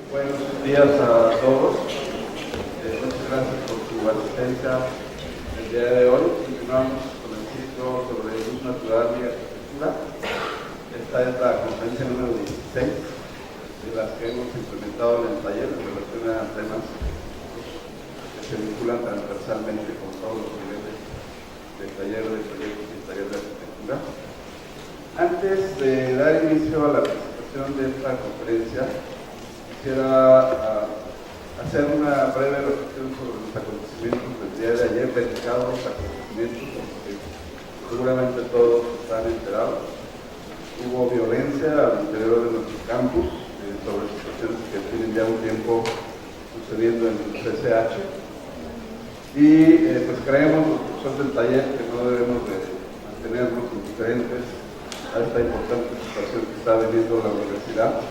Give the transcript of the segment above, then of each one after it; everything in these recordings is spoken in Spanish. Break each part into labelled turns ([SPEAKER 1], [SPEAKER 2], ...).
[SPEAKER 1] Buenos días a todos. Muchas gracias por su asistencia el día de hoy. Continuamos con el ciclo sobre luz natural y arquitectura. Esta es la conferencia número 16 de las que hemos implementado en el taller en relación a temas que se vinculan transversalmente con todos los niveles del taller de proyectos y taller de arquitectura. Antes de dar inicio a la presentación de esta conferencia, quisiera hacer una breve reflexión sobre los acontecimientos del día de ayer, dedicados a acontecimientos porque seguramente todos están enterados. Hubo violencia al interior de nuestro campus sobre situaciones que tienen ya un tiempo sucediendo en el CCH y pues creemos los profesores del taller que no debemos de mantenernos indiferentes a esta importante situación que está viviendo la universidad.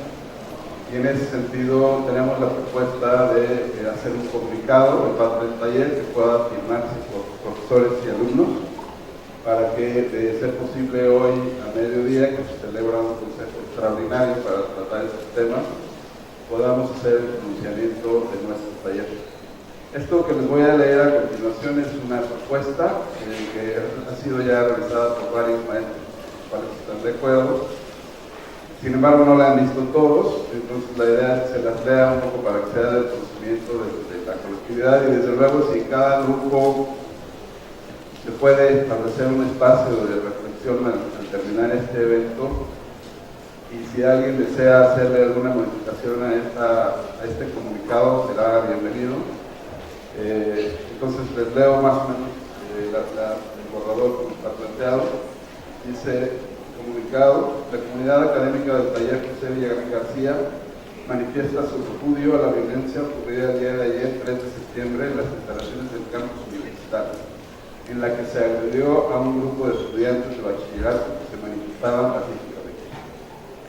[SPEAKER 1] Y en ese sentido tenemos la propuesta de hacer un comunicado de parte del taller que pueda firmarse por profesores y alumnos para que, de ser posible, hoy a mediodía, que se celebra un consejo extraordinario para tratar estos temas, podamos hacer el pronunciamiento de nuestro taller. Esto que les voy a leer a continuación es una propuesta que ha sido ya realizada por varios maestros, para que están de acuerdo. Sin embargo, no la han visto todos, entonces la idea es que se las lea un poco para que sea del conocimiento de la colectividad y desde luego si cada grupo se puede establecer un espacio de reflexión al terminar este evento y si alguien desea hacerle alguna modificación a este comunicado será bienvenido. Entonces les leo más o menos el borrador como está planteado. Dice: comunicado, la comunidad académica del taller José Villagrán García manifiesta su repudio a la violencia ocurrida el día de ayer, 3 de septiembre, en las instalaciones del campus universitario, en la que se agredió a un grupo de estudiantes de bachillerato que se manifestaban pacíficamente.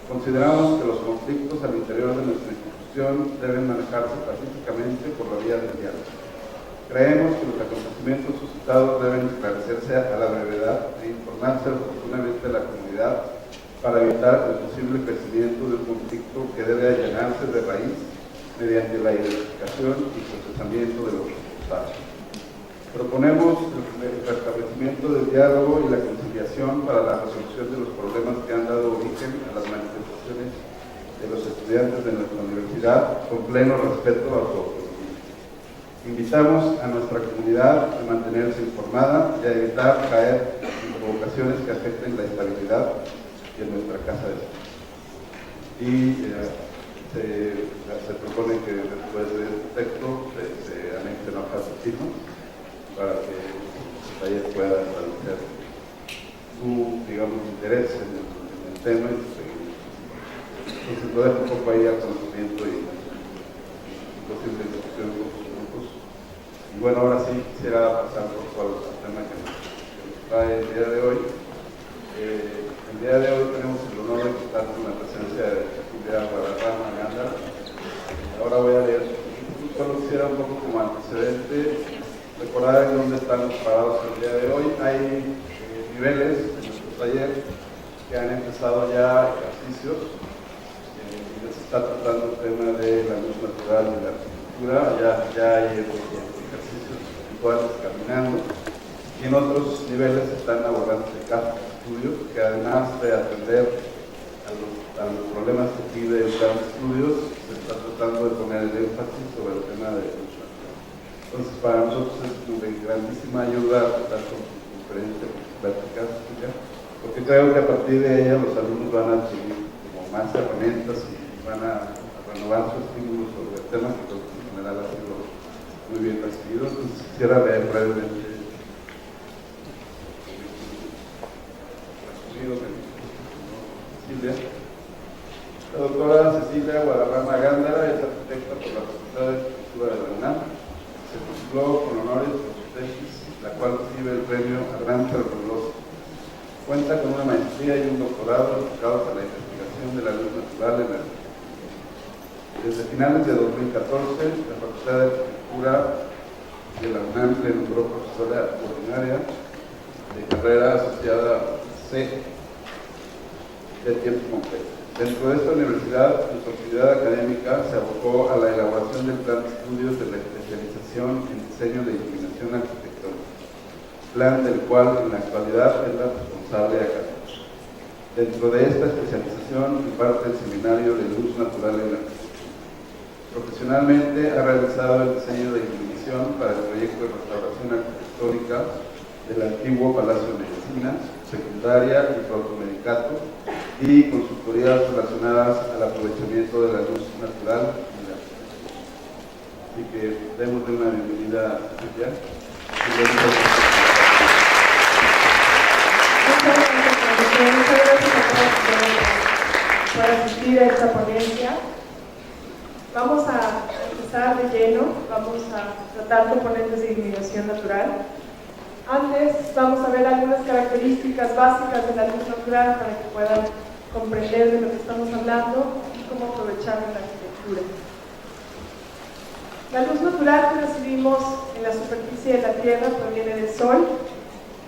[SPEAKER 1] Consideramos que los conflictos al interior de nuestra institución deben manejarse pacíficamente por la vía del diálogo. Creemos que los acontecimientos suscitados deben esclarecerse a la brevedad e informarse oportunamente a la comunidad para evitar el posible crecimiento de un conflicto que debe allanarse de raíz mediante la identificación y procesamiento de los resultados. Proponemos el restablecimiento del diálogo y la conciliación para la resolución de los problemas que han dado origen a las manifestaciones de los estudiantes de nuestra universidad, con pleno respeto a su autonomía. Invitamos a nuestra comunidad a mantenerse informada y a evitar caer en provocaciones que afecten la estabilidad de nuestra casa de estudios. Y se propone que después de este texto se anexen hojas de firma para que el taller pueda establecer su, digamos, interés en el tema y su seguimiento. Entonces lo dejo un poco ahí al conocimiento y posible discusión con sus grupos. Y bueno, ahora sí quisiera pasar por cuál es el tema que nos trae el día de hoy. El día de hoy tenemos el honor de contar con la presencia de Cecilia Guadarrama Gándara. Ahora voy a leer su título. Solo quisiera un poco como antecedente recordar en dónde estamos parados el día de hoy. Hay niveles en nuestro taller que han empezado ya ejercicios. Se está tratando el tema de la luz natural de la arquitectura. Ya hay ejercicios virtuales caminando. Y en otros niveles se están abordando casos de estudios que, además de atender a los problemas que pide el plan de estudios, se está tratando de poner el énfasis sobre el tema de luz natural. Entonces, para nosotros es de grandísima ayuda contar con su conferencia, con su plática, porque creo que a partir de ella los alumnos van a adquirir como más herramientas y van a renovar su estímulo sobre el tema, que creo que en general ha sido muy bien recibido. Entonces, quisiera leer brevemente Cecilia. La doctora Cecilia Guadarrama Gándara es arquitecta por la Facultad de Arquitectura de la UNAM. Se tituló con honores por su tesis, la cual recibe el premio Arnaldo Fernández. Cuenta con una maestría y un doctorado enfocados a la investigación de la luz natural en la arquitectura. Desde finales de 2014, la Facultad de Arquitectura de la UNAM le nombró profesora ordinaria de carrera asociada C de tiempo completo. Dentro de esta universidad, nuestra actividad académica se abocó a la elaboración del plan de estudios de la especialización en diseño de iluminación arquitectónica, plan del cual en la actualidad es la responsable académica. Dentro de esta especialización imparte el seminario de luz natural en la arquitectura. Profesionalmente ha realizado el diseño de iluminación para el proyecto de restauración arquitectónica del antiguo Palacio de Medicina, secundaria y automedicato, y consultorías relacionadas al aprovechamiento de la luz natural en la arquitectura. Así que démosle una bienvenida especial.
[SPEAKER 2] Muchas gracias a todos por asistir a esta ponencia. Vamos a empezar de lleno, vamos a tratar componentes de iluminación natural. Antes vamos a ver algunas características básicas de la luz natural para que puedan comprender de lo que estamos hablando y cómo aprovecharla en la arquitectura. La luz natural que recibimos en la superficie de la Tierra proviene del Sol,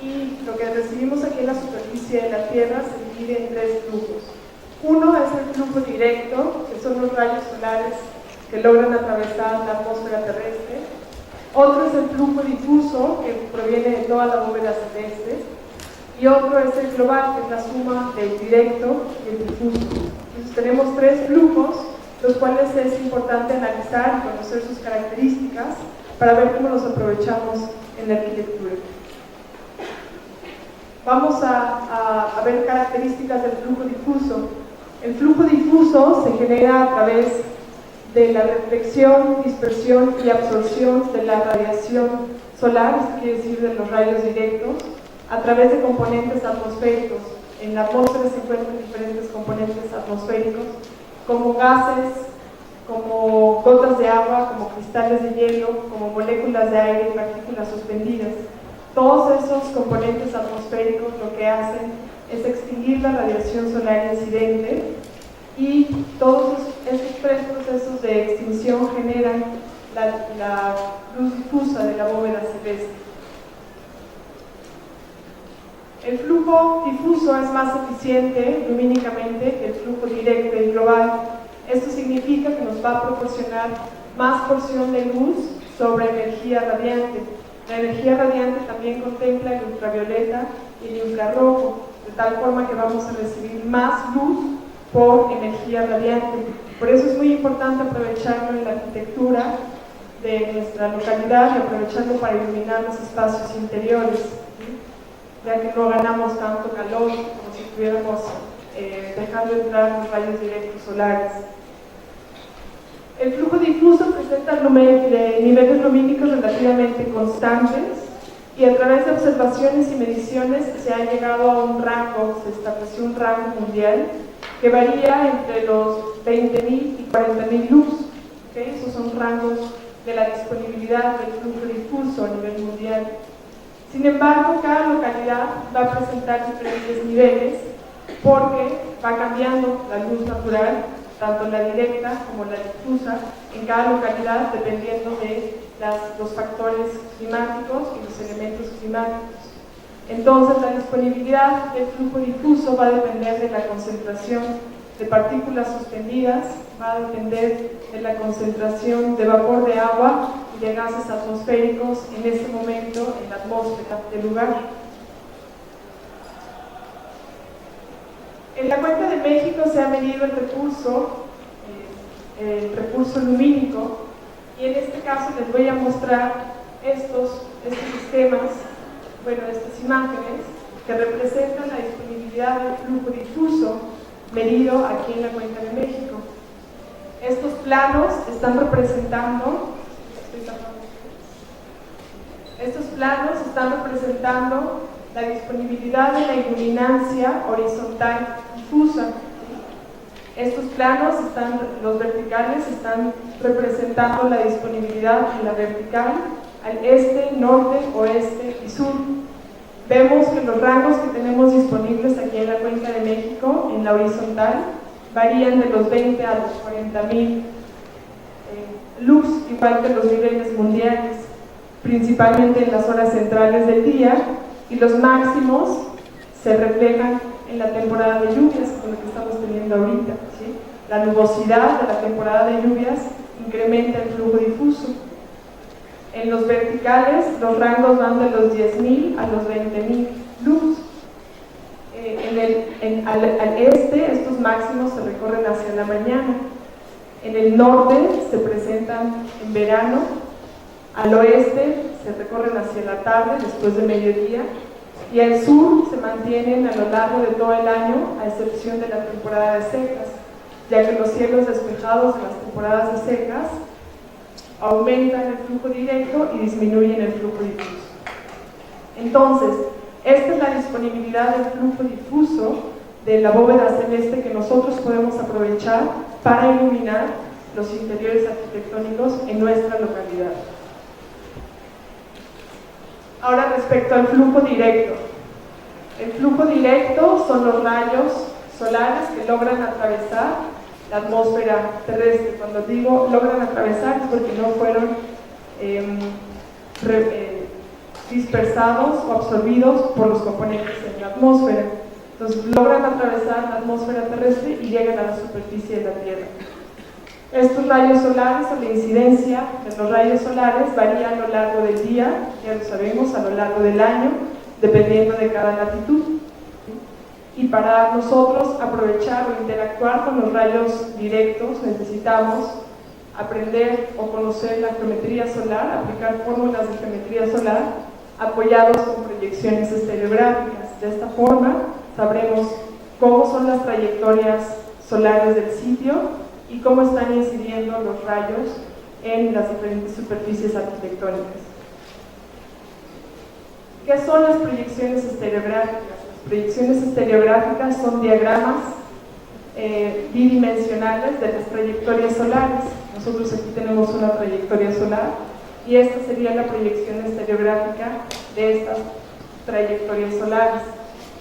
[SPEAKER 2] y lo que recibimos aquí en la superficie de la Tierra se divide en tres flujos. Uno es el flujo directo, que son los rayos solares que logran atravesar la atmósfera terrestre. Otro es el flujo difuso, que proviene de toda la bóveda celeste. Y otro es el global, que es la suma del directo y el difuso. Entonces tenemos tres flujos, los cuales es importante analizar y conocer sus características para ver cómo los aprovechamos en la arquitectura. Vamos a ver características del flujo difuso. El flujo difuso se genera a través de la reflexión, dispersión y absorción de la radiación solar, esto quiere decir de los rayos directos, a través de componentes atmosféricos. En la atmósfera se encuentran diferentes componentes atmosféricos, como gases, como gotas de agua, como cristales de hielo, como moléculas de aire y partículas suspendidas. Todos esos componentes atmosféricos lo que hacen es extinguir la radiación solar incidente, y todos estos tres procesos de extinción generan la luz difusa de la bóveda celeste. El flujo difuso es más eficiente lumínicamente que el flujo directo y global. Esto significa que nos va a proporcionar más porción de luz sobre energía radiante. La energía radiante también contempla el ultravioleta y el infrarrojo, de tal forma que vamos a recibir más luz por energía radiante. Por eso es muy importante aprovecharlo en la arquitectura de nuestra localidad y aprovecharlo para iluminar los espacios interiores, ya que no ganamos tanto calor como si estuviéramos dejando entrar los rayos directos solares. El flujo difuso presenta niveles lumínicos relativamente constantes, y a través de observaciones y mediciones se ha llegado a un rango, se estableció un rango mundial que varía entre los 20.000 y 40.000 lux. ¿Okay? Esos son rangos de la disponibilidad del flujo difuso a nivel mundial. Sin embargo, cada localidad va a presentar diferentes niveles porque va cambiando la luz natural, tanto la directa como la difusa, en cada localidad dependiendo de los factores climáticos y los elementos climáticos. Entonces, la disponibilidad del flujo difuso va a depender de la concentración de partículas suspendidas, va a depender de la concentración de vapor de agua y de gases atmosféricos en este momento en la atmósfera del lugar. En la Cuenca de México se ha medido el recurso lumínico, y en este caso les voy a mostrar estos sistemas, estas imágenes que representan la disponibilidad del flujo difuso medido aquí en la Cuenca de México. Estos planos están representando la disponibilidad de la iluminancia horizontal difusa. Estos planos, los verticales, están representando la disponibilidad en la vertical al este, norte, oeste y sur. Vemos que los rangos que tenemos disponibles aquí en la Cuenca de México, en la horizontal, varían de los 20 a los 40.000 lux, igual que los niveles mundiales, principalmente en las horas centrales del día, y los máximos se reflejan en la temporada de lluvias, como lo que estamos teniendo ahorita, ¿sí? La nubosidad de la temporada de lluvias incrementa el flujo difuso. En los verticales, los rangos van de los 10.000 a los 20.000 lux. Al este, estos máximos se recorren hacia la mañana. En el norte se presentan en verano. Al oeste se recorren hacia la tarde, después de mediodía. Y al sur se mantienen a lo largo de todo el año, a excepción de la temporada de secas, ya que los cielos despejados en las temporadas de secas aumentan el flujo directo y disminuyen el flujo difuso. Entonces, esta es la disponibilidad del flujo difuso de la bóveda celeste que nosotros podemos aprovechar para iluminar los interiores arquitectónicos en nuestra localidad. Ahora, respecto al flujo directo. El flujo directo son los rayos solares que logran atravesar la atmósfera terrestre. Cuando digo logran atravesar es porque no fueron dispersados o absorbidos por los componentes en la atmósfera. Entonces logran atravesar la atmósfera terrestre y llegan a la superficie de la Tierra. Estos rayos solares, o la incidencia de los rayos solares, varía a lo largo del día, ya lo sabemos, a lo largo del año, dependiendo de cada latitud. Y para nosotros aprovechar o interactuar con los rayos directos necesitamos aprender o conocer la geometría solar, aplicar fórmulas de geometría solar apoyados con proyecciones estereográficas. De esta forma sabremos cómo son las trayectorias solares del sitio y cómo están incidiendo los rayos en las diferentes superficies arquitectónicas. ¿Qué son las proyecciones estereográficas? Las proyecciones estereográficas son diagramas bidimensionales de las trayectorias solares. Nosotros aquí tenemos una trayectoria solar y esta sería la proyección estereográfica de estas trayectorias solares.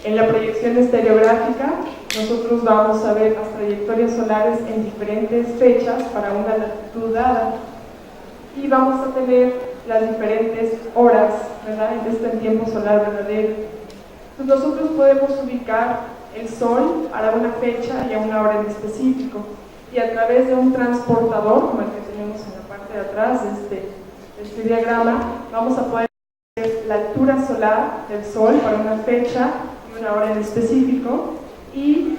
[SPEAKER 2] En la proyección estereográfica nosotros vamos a ver las trayectorias solares en diferentes fechas para una latitud dada y vamos a tener las diferentes horas, ¿verdad? En tiempo solar verdadero. Entonces nosotros podemos ubicar el Sol para una fecha y a una hora en específico y a través de un transportador, como el que tenemos en la parte de atrás de este diagrama, vamos a poder ver la altura solar del Sol para una fecha y una hora en específico y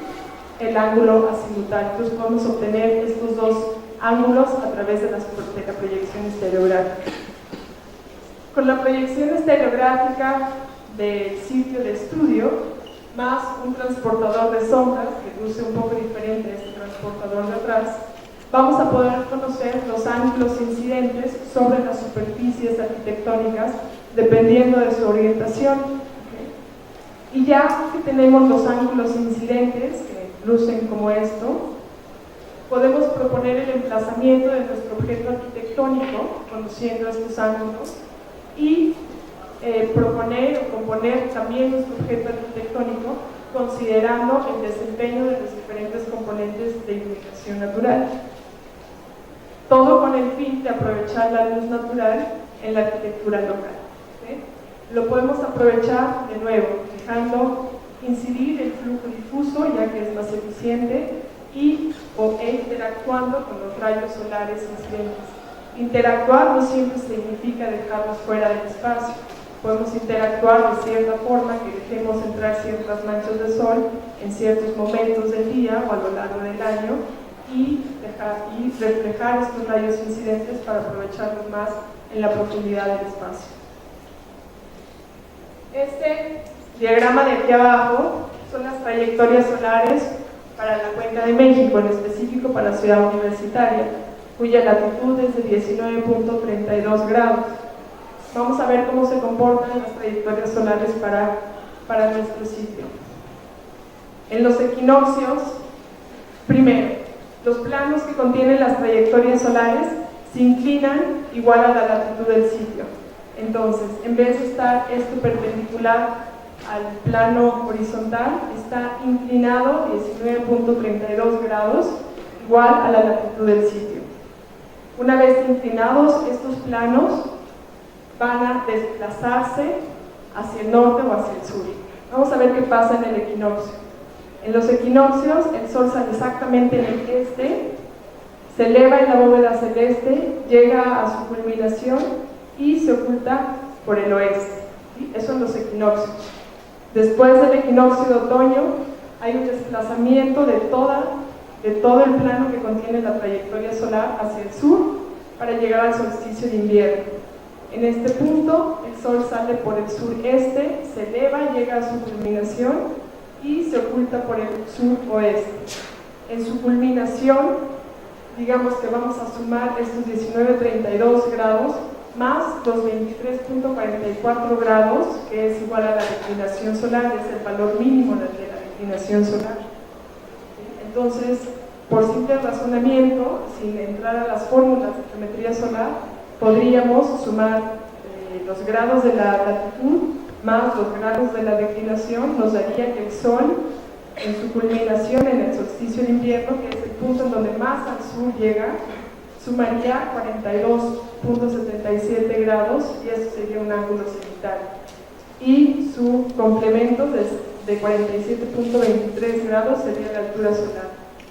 [SPEAKER 2] el ángulo azimutal. Entonces podemos obtener estos dos ángulos a través de la proyección estereográfica. Con la proyección estereográfica del sitio de estudio, más un transportador de sombras, que luce un poco diferente a este transportador de atrás, vamos a poder conocer los ángulos incidentes sobre las superficies arquitectónicas dependiendo de su orientación. Y ya que tenemos los ángulos incidentes, que lucen como esto, podemos proponer el emplazamiento de nuestro objeto arquitectónico, conociendo estos ángulos, y proponer o componer también nuestro objeto arquitectónico considerando el desempeño de los diferentes componentes de iluminación natural. Todo con el fin de aprovechar la luz natural en la arquitectura local. Lo podemos aprovechar de nuevo, dejando incidir el flujo difuso, ya que es más eficiente, e interactuando con los rayos solares incidentes. Interactuar no siempre significa dejarlos fuera del espacio. Podemos interactuar de cierta forma que dejemos entrar ciertas manchas de sol en ciertos momentos del día o a lo largo del año y reflejar estos rayos incidentes para aprovecharlos más en la profundidad del espacio. Este diagrama de aquí abajo son las trayectorias solares para la Cuenca de México, en específico para la ciudad universitaria, cuya latitud es de 19.32 grados. Vamos a ver cómo se comportan las trayectorias solares para nuestro sitio. En los equinoccios, primero, los planos que contienen las trayectorias solares se inclinan igual a la latitud del sitio. Entonces, en vez de estar esto perpendicular al plano horizontal, está inclinado 19.32 grados, igual a la latitud del sitio. Una vez inclinados, estos planos van a desplazarse hacia el norte o hacia el sur. Vamos a ver qué pasa en el equinoccio. En los equinoccios el Sol sale exactamente en el este, se eleva en la bóveda celeste, llega a su culminación y se oculta por el oeste. ¿Sí? Eso en los equinoccios. Después del equinoccio de otoño hay un desplazamiento de todo el plano que contiene la trayectoria solar hacia el sur para llegar al solsticio de invierno. En este punto el Sol sale por el sureste, se eleva, llega a su culminación y se oculta por el suroeste. En su culminación, digamos que vamos a sumar estos 19,32 grados más los 23,44 grados, que es igual a la declinación solar, es el valor mínimo de la declinación solar. Entonces, por simple razonamiento, sin entrar a las fórmulas de geometría solar, podríamos sumar los grados de la latitud más los grados de la declinación, nos daría que el Sol, en su culminación en el solsticio de invierno, que es el punto en donde más al sur llega, sumaría 42,77 grados, y eso sería un ángulo cenital. Y su complemento de 47,23 grados sería la altura solar.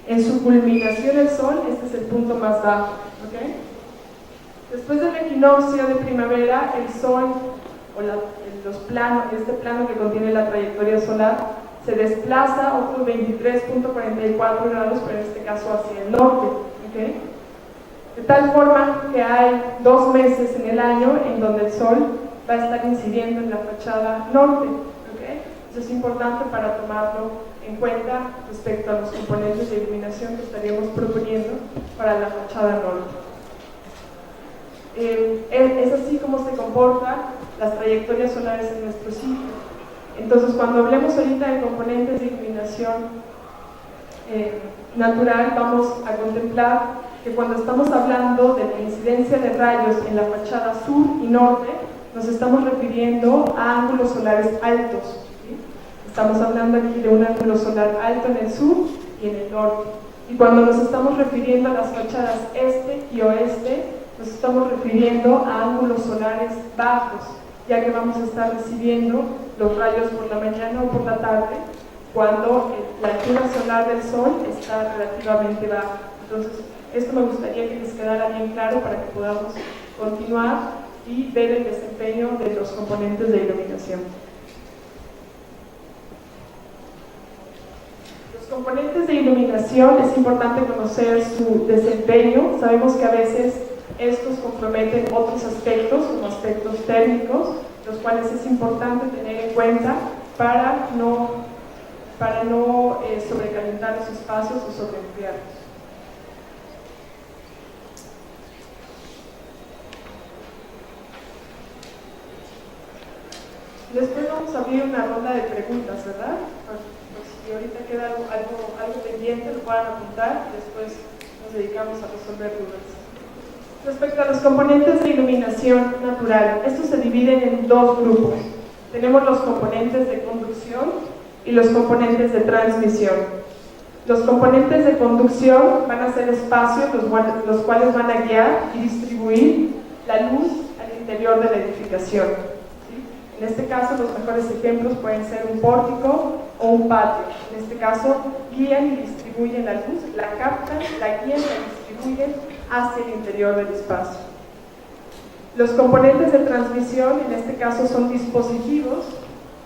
[SPEAKER 2] En su culminación el Sol, este es el punto más bajo. ¿Okay? Después del equinoccio de primavera, el Sol, o este plano que contiene la trayectoria solar, se desplaza otros 23,44 grados, pero en este caso hacia el norte. ¿Okay? De tal forma que hay 2 meses en el año en donde el Sol va a estar incidiendo en la fachada norte. ¿Okay? Eso es importante para tomarlo en cuenta respecto a los componentes de iluminación que estaríamos proponiendo para la fachada norte. Es así como se comportan las trayectorias solares en nuestro sitio. Entonces, cuando hablemos ahorita de componentes de iluminación natural, vamos a contemplar que cuando estamos hablando de la incidencia de rayos en la fachada sur y norte, nos estamos refiriendo a ángulos solares altos. ¿Sí? Estamos hablando aquí de un ángulo solar alto en el sur y en el norte. Y cuando nos estamos refiriendo a las fachadas este y oeste, nos estamos refiriendo a ángulos solares bajos, ya que vamos a estar recibiendo los rayos por la mañana o por la tarde, cuando la altura solar del Sol está relativamente baja. Entonces, esto me gustaría que les quedara bien claro para que podamos continuar y ver el desempeño de los componentes de iluminación. Los componentes de iluminación, es importante conocer su desempeño. Sabemos que a veces estos comprometen otros aspectos, como aspectos térmicos, los cuales es importante tener en cuenta para no sobrecalentar los espacios o sobreenfriarlos. Después vamos a abrir una ronda de preguntas, ¿verdad? Por si ahorita queda algo pendiente, lo puedan apuntar y después nos dedicamos a resolver dudas. Respecto a los componentes de iluminación natural, estos se dividen en 2 grupos. Tenemos los componentes de conducción y los componentes de transmisión. Los componentes de conducción van a ser espacios los cuales van a guiar y distribuir la luz al interior de la edificación. ¿Sí? En este caso, los mejores ejemplos pueden ser un pórtico o un patio. En este caso, guían y distribuyen la luz, la captan, la guían y la distribuyen hacia el interior del espacio. Los componentes de transmisión, en este caso, son dispositivos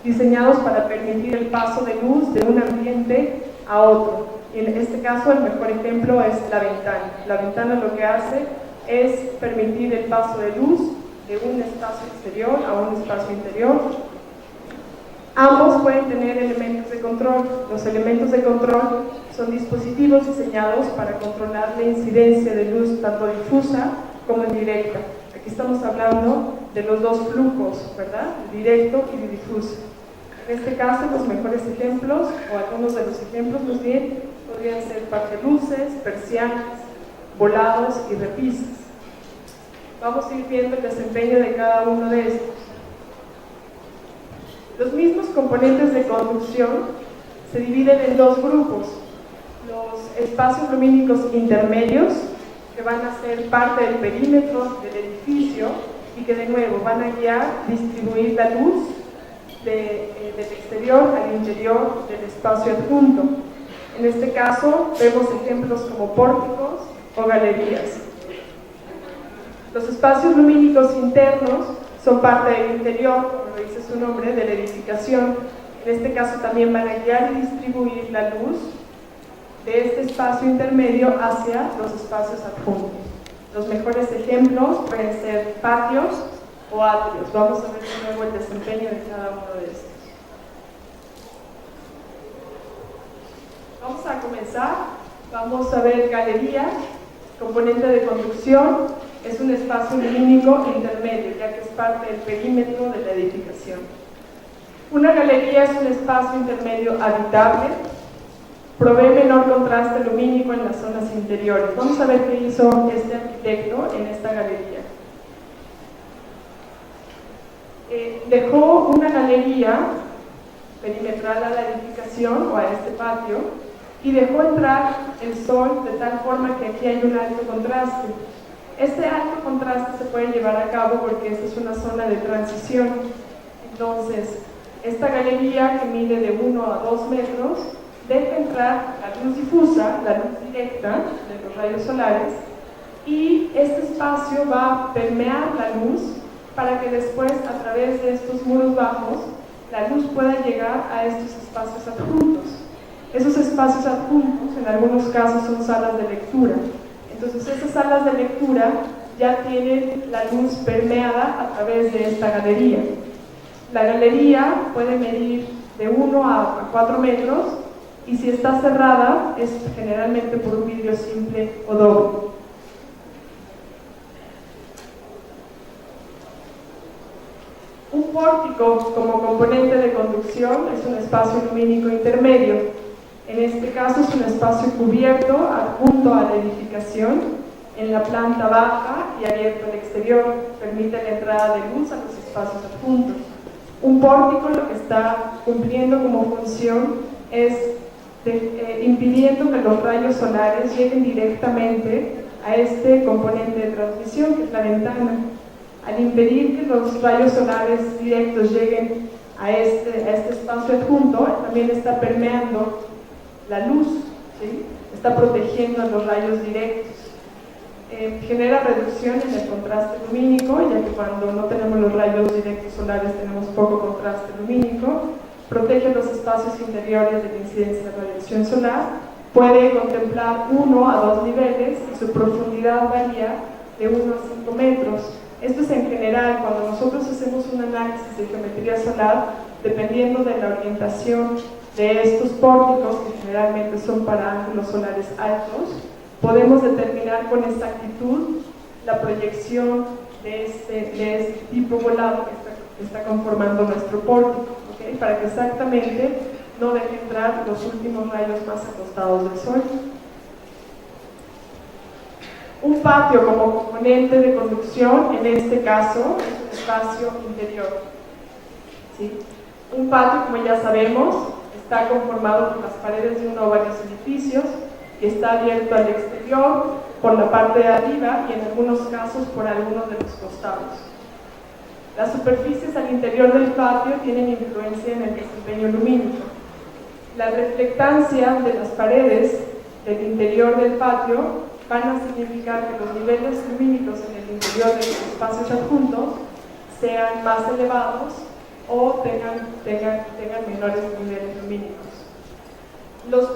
[SPEAKER 2] diseñados para permitir el paso de luz de un ambiente a otro. Y en este caso, el mejor ejemplo es la ventana. La ventana lo que hace es permitir el paso de luz de un espacio exterior a un espacio interior. Ambos pueden tener elementos de control. Los elementos de control son dispositivos diseñados para controlar la incidencia de luz tanto difusa como indirecta. Aquí estamos hablando de los 2 flujos, ¿verdad? El directo y el difuso. En este caso, los mejores ejemplos, o algunos de los ejemplos más bien, podrían ser parteluces, persianas, volados y repisas. Vamos a ir viendo el desempeño de cada uno de estos. Los mismos componentes de conducción se dividen en 2 grupos. Los espacios lumínicos intermedios, que van a ser parte del perímetro del edificio y que de nuevo van a guiar, distribuir la luz del exterior al interior del espacio adjunto. En este caso vemos ejemplos como pórticos o galerías. Los espacios lumínicos internos son parte del interior, como lo dice su nombre, de la edificación. En este caso también van a guiar y distribuir la luz de este espacio intermedio hacia los espacios adjuntos. Los mejores ejemplos pueden ser patios o atrios. Vamos a ver de nuevo el desempeño de cada uno de estos. Vamos a comenzar. Vamos a ver galería, componente de conducción. Es un espacio lumínico intermedio, ya que es parte del perímetro de la edificación. Una galería es un espacio intermedio habitable, provee menor contraste lumínico en las zonas interiores. Vamos a ver qué hizo este arquitecto en esta galería. Dejó una galería perimetral a la edificación o a este patio y dejó entrar el sol de tal forma que aquí hay un alto contraste. Este alto contraste se puede llevar a cabo porque esta es una zona de transición. Entonces, esta galería que mide de 1 a 2 metros deja entrar la luz difusa, la luz directa de los rayos solares, y este espacio va a permear la luz para que después, a través de estos muros bajos, la luz pueda llegar a estos espacios adjuntos. Esos espacios adjuntos, en algunos casos, son salas de lectura. Entonces, esas salas de lectura ya tienen la luz permeada a través de esta galería. La galería puede medir de 1 a 4 metros y si está cerrada es generalmente por un vidrio simple o doble. Un pórtico como componente de conducción es un espacio lumínico intermedio. En este caso es un espacio cubierto adjunto a la edificación en la planta baja y abierto al exterior. Permite la entrada de luz a los espacios adjuntos. Un pórtico lo que está cumpliendo como función es impidiendo que los rayos solares lleguen directamente a este componente de transmisión que es la ventana. Al impedir que los rayos solares directos lleguen a este espacio adjunto, también está permeando la luz, ¿sí? Está protegiendo los rayos directos. Genera reducción en el contraste lumínico, ya que cuando no tenemos los rayos directos solares tenemos poco contraste lumínico. Protege los espacios interiores de la incidencia de radiación solar. Puede contemplar 1 a 2 niveles y su profundidad varía de 1 a 5 metros. Esto es en general, cuando nosotros hacemos un análisis de geometría solar, dependiendo de la orientación de estos pórticos, que generalmente son para ángulos solares altos, podemos determinar con exactitud la proyección de este tipo volado que está conformando nuestro pórtico, ¿okay? Para que exactamente no deje entrar los últimos rayos más acostados del sol. Un patio como componente de conducción, en este caso, es un espacio interior, ¿sí? Un patio, como ya sabemos, está conformado por las paredes de uno o varios edificios y está abierto al exterior por la parte de arriba y en algunos casos por algunos de los costados. Las superficies al interior del patio tienen influencia en el desempeño lumínico. La reflectancia de las paredes del interior del patio van a significar que los niveles lumínicos en el interior de los espacios adjuntos sean más elevados o tengan menores niveles lumínicos. Los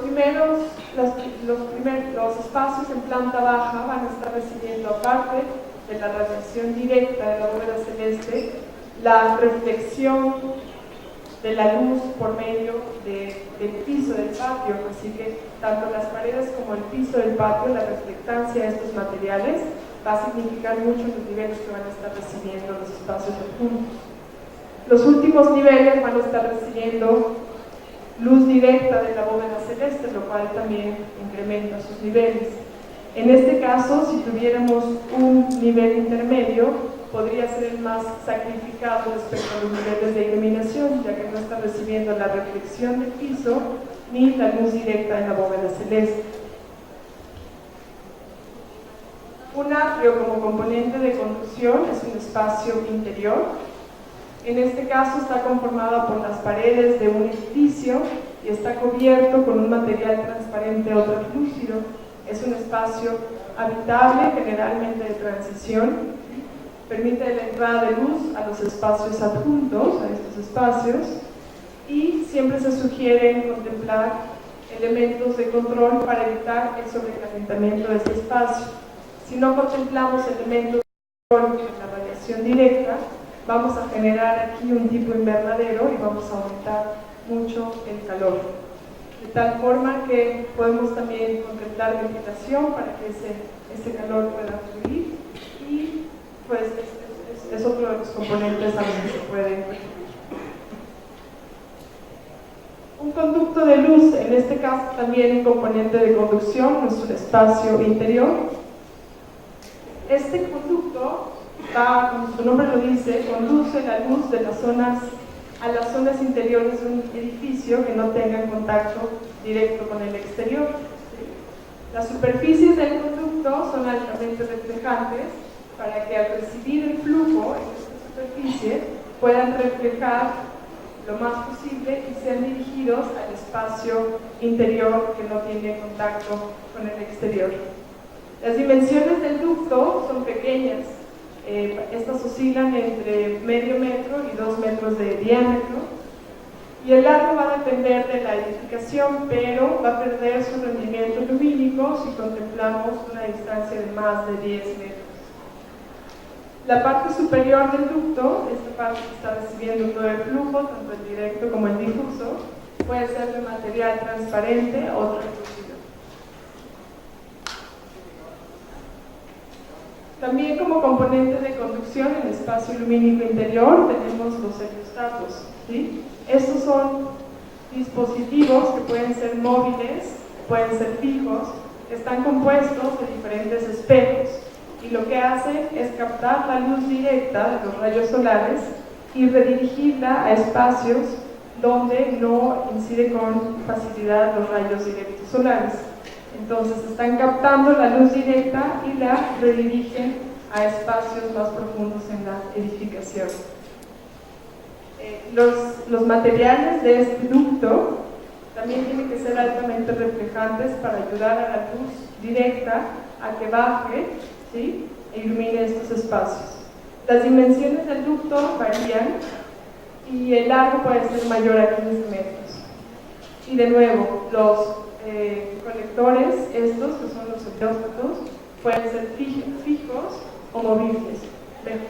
[SPEAKER 2] espacios en planta baja van a estar recibiendo, aparte de la radiación directa de la bóveda celeste, la reflexión de la luz por medio del piso del patio, así que tanto las paredes como el piso del patio, la reflectancia de estos materiales va a significar mucho los niveles que van a estar recibiendo los espacios adjuntos. Los últimos niveles van a estar recibiendo luz directa de la bóveda celeste, lo cual también incrementa sus niveles. En este caso, si tuviéramos un nivel intermedio, podría ser el más sacrificado respecto a los niveles de iluminación, ya que no está recibiendo la reflexión del piso ni la luz directa de la bóveda celeste. Un atrio como componente de conducción es un espacio interior. En este caso está conformado por las paredes de un edificio y está cubierto con un material transparente o translúcido. Es un espacio habitable, generalmente de transición. Permite la entrada de luz a los espacios adjuntos, a estos espacios, y siempre se sugiere contemplar elementos de control para evitar el sobrecalentamiento de este espacio. Si no contemplamos elementos de control en la radiación directa, vamos a generar aquí un tipo invernadero y vamos a aumentar mucho el calor. De tal forma que podemos también contemplar ventilación para que ese calor pueda fluir, y pues es otro de los componentes a los que se puede recurrir. Un conducto de luz, en este caso también un componente de conducción, nuestro espacio interior. Este conducto va, como su nombre lo dice, conduce la luz de las zonas a las zonas interiores de un edificio que no tengan contacto directo con el exterior. Las superficies del conducto son altamente reflejantes para que al recibir el flujo en esta superficie puedan reflejar lo más posible y sean dirigidos al espacio interior que no tiene contacto con el exterior. Las dimensiones del ducto son pequeñas. Estas oscilan entre medio metro y 2 metros de diámetro, y el largo va a depender de la edificación, pero va a perder su rendimiento lumínico si contemplamos una distancia de más de 10 metros. La parte superior del ducto, esta parte que está recibiendo todo el flujo, tanto el directo como el difuso, puede ser de material transparente o translúcido. También como componente de conducción en el espacio lumínico interior tenemos los heliostatos, ¿sí? Estos son dispositivos que pueden ser móviles, pueden ser fijos, están compuestos de diferentes espejos, y lo que hacen es captar la luz directa de los rayos solares y redirigirla a espacios donde no incide con facilidad los rayos directos solares. Entonces están captando la luz directa y la redirigen a espacios más profundos en la edificación. Los materiales de este ducto también tienen que ser altamente reflejantes para ayudar a la luz directa a que baje, ¿sí?, e ilumine estos espacios. Las dimensiones del ducto varían y el largo puede ser mayor a 15 metros. Y de nuevo, los colectores, estos que son los helióstatos, pueden ser fijos o movibles.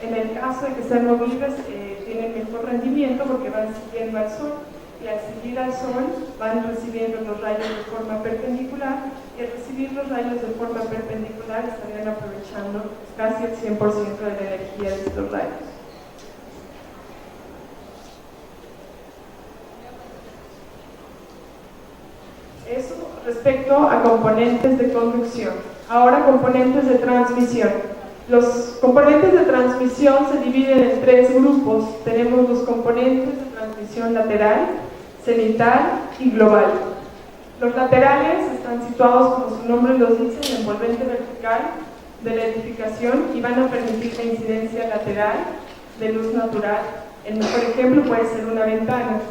[SPEAKER 2] En el caso de que sean movibles, tienen mejor rendimiento porque van siguiendo al sol, y al seguir al sol van recibiendo los rayos de forma perpendicular, y al recibir los rayos de forma perpendicular estarían aprovechando casi el 100% de la energía de estos rayos. Eso respecto a componentes de conducción. Ahora, componentes de transmisión. Los componentes de transmisión se dividen en 3 grupos. Tenemos los componentes de transmisión lateral, cenital y global. Los laterales están situados, como su nombre los dice, en el envolvente vertical de la edificación y van a permitir la incidencia lateral de luz natural. El mejor ejemplo puede ser una ventana.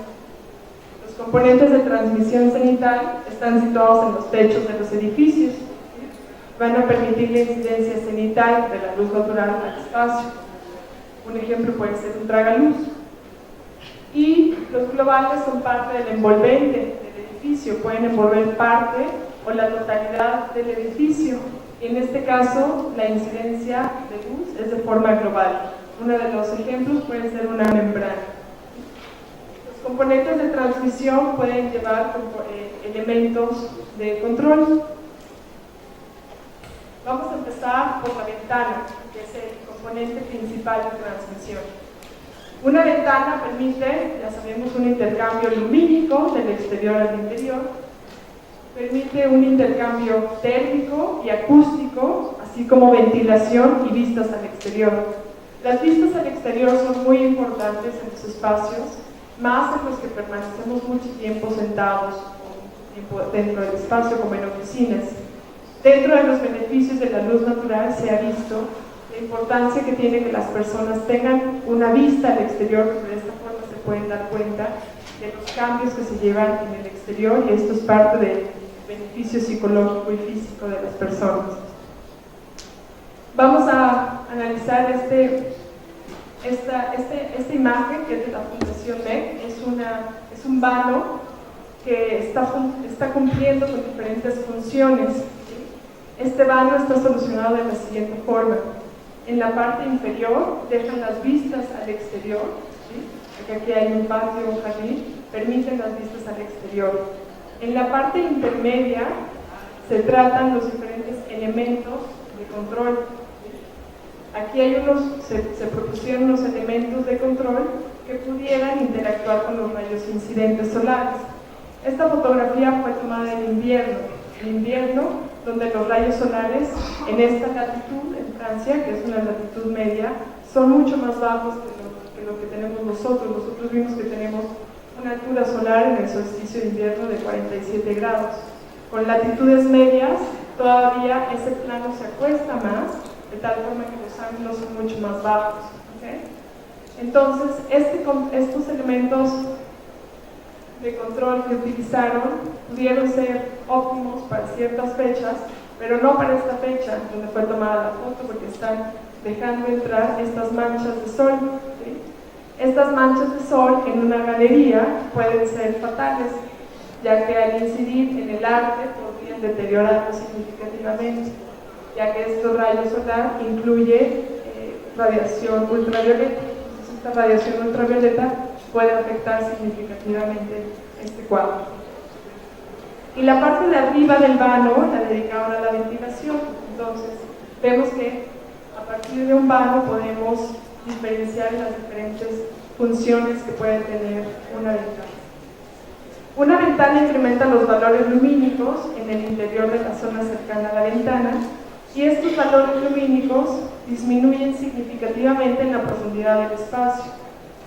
[SPEAKER 2] Los componentes de transmisión cenital están situados en los techos de los edificios. Van a permitir la incidencia cenital de la luz natural al espacio. Un ejemplo puede ser un tragaluz. Y los globales son parte del envolvente del edificio, pueden envolver parte o la totalidad del edificio. En este caso, la incidencia de luz es de forma global. Uno de los ejemplos puede ser una membrana. Los componentes de transmisión pueden llevar elementos de control. Vamos a empezar por la ventana, que es el componente principal de transmisión. Una ventana permite, ya sabemos, un intercambio lumínico del exterior al interior, permite un intercambio térmico y acústico, así como ventilación y vistas al exterior. Las vistas al exterior son muy importantes en los espacios, más en los que permanecemos mucho tiempo sentados dentro del espacio, como en oficinas. Dentro de los beneficios de la luz natural se ha visto la importancia que tiene que las personas tengan una vista al exterior, porque de esta forma se pueden dar cuenta de los cambios que se llevan en el exterior, y esto es parte del beneficio psicológico y físico de las personas. Vamos a analizar esta imagen que es de la Fundación MEC. Es un vano que está cumpliendo con diferentes funciones. Este vano está solucionado de la siguiente forma. En la parte inferior dejan las vistas al exterior, ¿sí? Porque aquí hay un patio, un jardín, permiten las vistas al exterior. En la parte intermedia se tratan los diferentes elementos de control. Aquí hay se propusieron unos elementos de control que pudieran interactuar con los rayos incidentes solares. Esta fotografía fue tomada en invierno, donde los rayos solares en esta latitud, en Francia, que es una latitud media, son mucho más bajos que lo que tenemos nosotros. Nosotros vimos que tenemos una altura solar en el solsticio de invierno de 47 grados. Con latitudes medias, todavía ese plano se acuesta más, de tal forma que los ángulos son mucho más bajos. ¿Okay? Entonces, estos elementos de control que utilizaron pudieron ser óptimos para ciertas fechas, pero no para esta fecha donde fue tomada la foto, porque están dejando entrar estas manchas de sol. ¿Sí? Estas manchas de sol en una galería pueden ser fatales, ya que al incidir en el arte podrían deteriorarlo significativamente, ya que este rayo solar incluye radiación ultravioleta. Entonces, esta radiación ultravioleta puede afectar significativamente este cuadro. Y la parte de arriba del vano la dedicaron a la ventilación. Entonces, vemos que a partir de un vano podemos diferenciar las diferentes funciones que puede tener una ventana. Una ventana incrementa los valores lumínicos en el interior de la zona cercana a la ventana, y estos valores lumínicos disminuyen significativamente en la profundidad del espacio.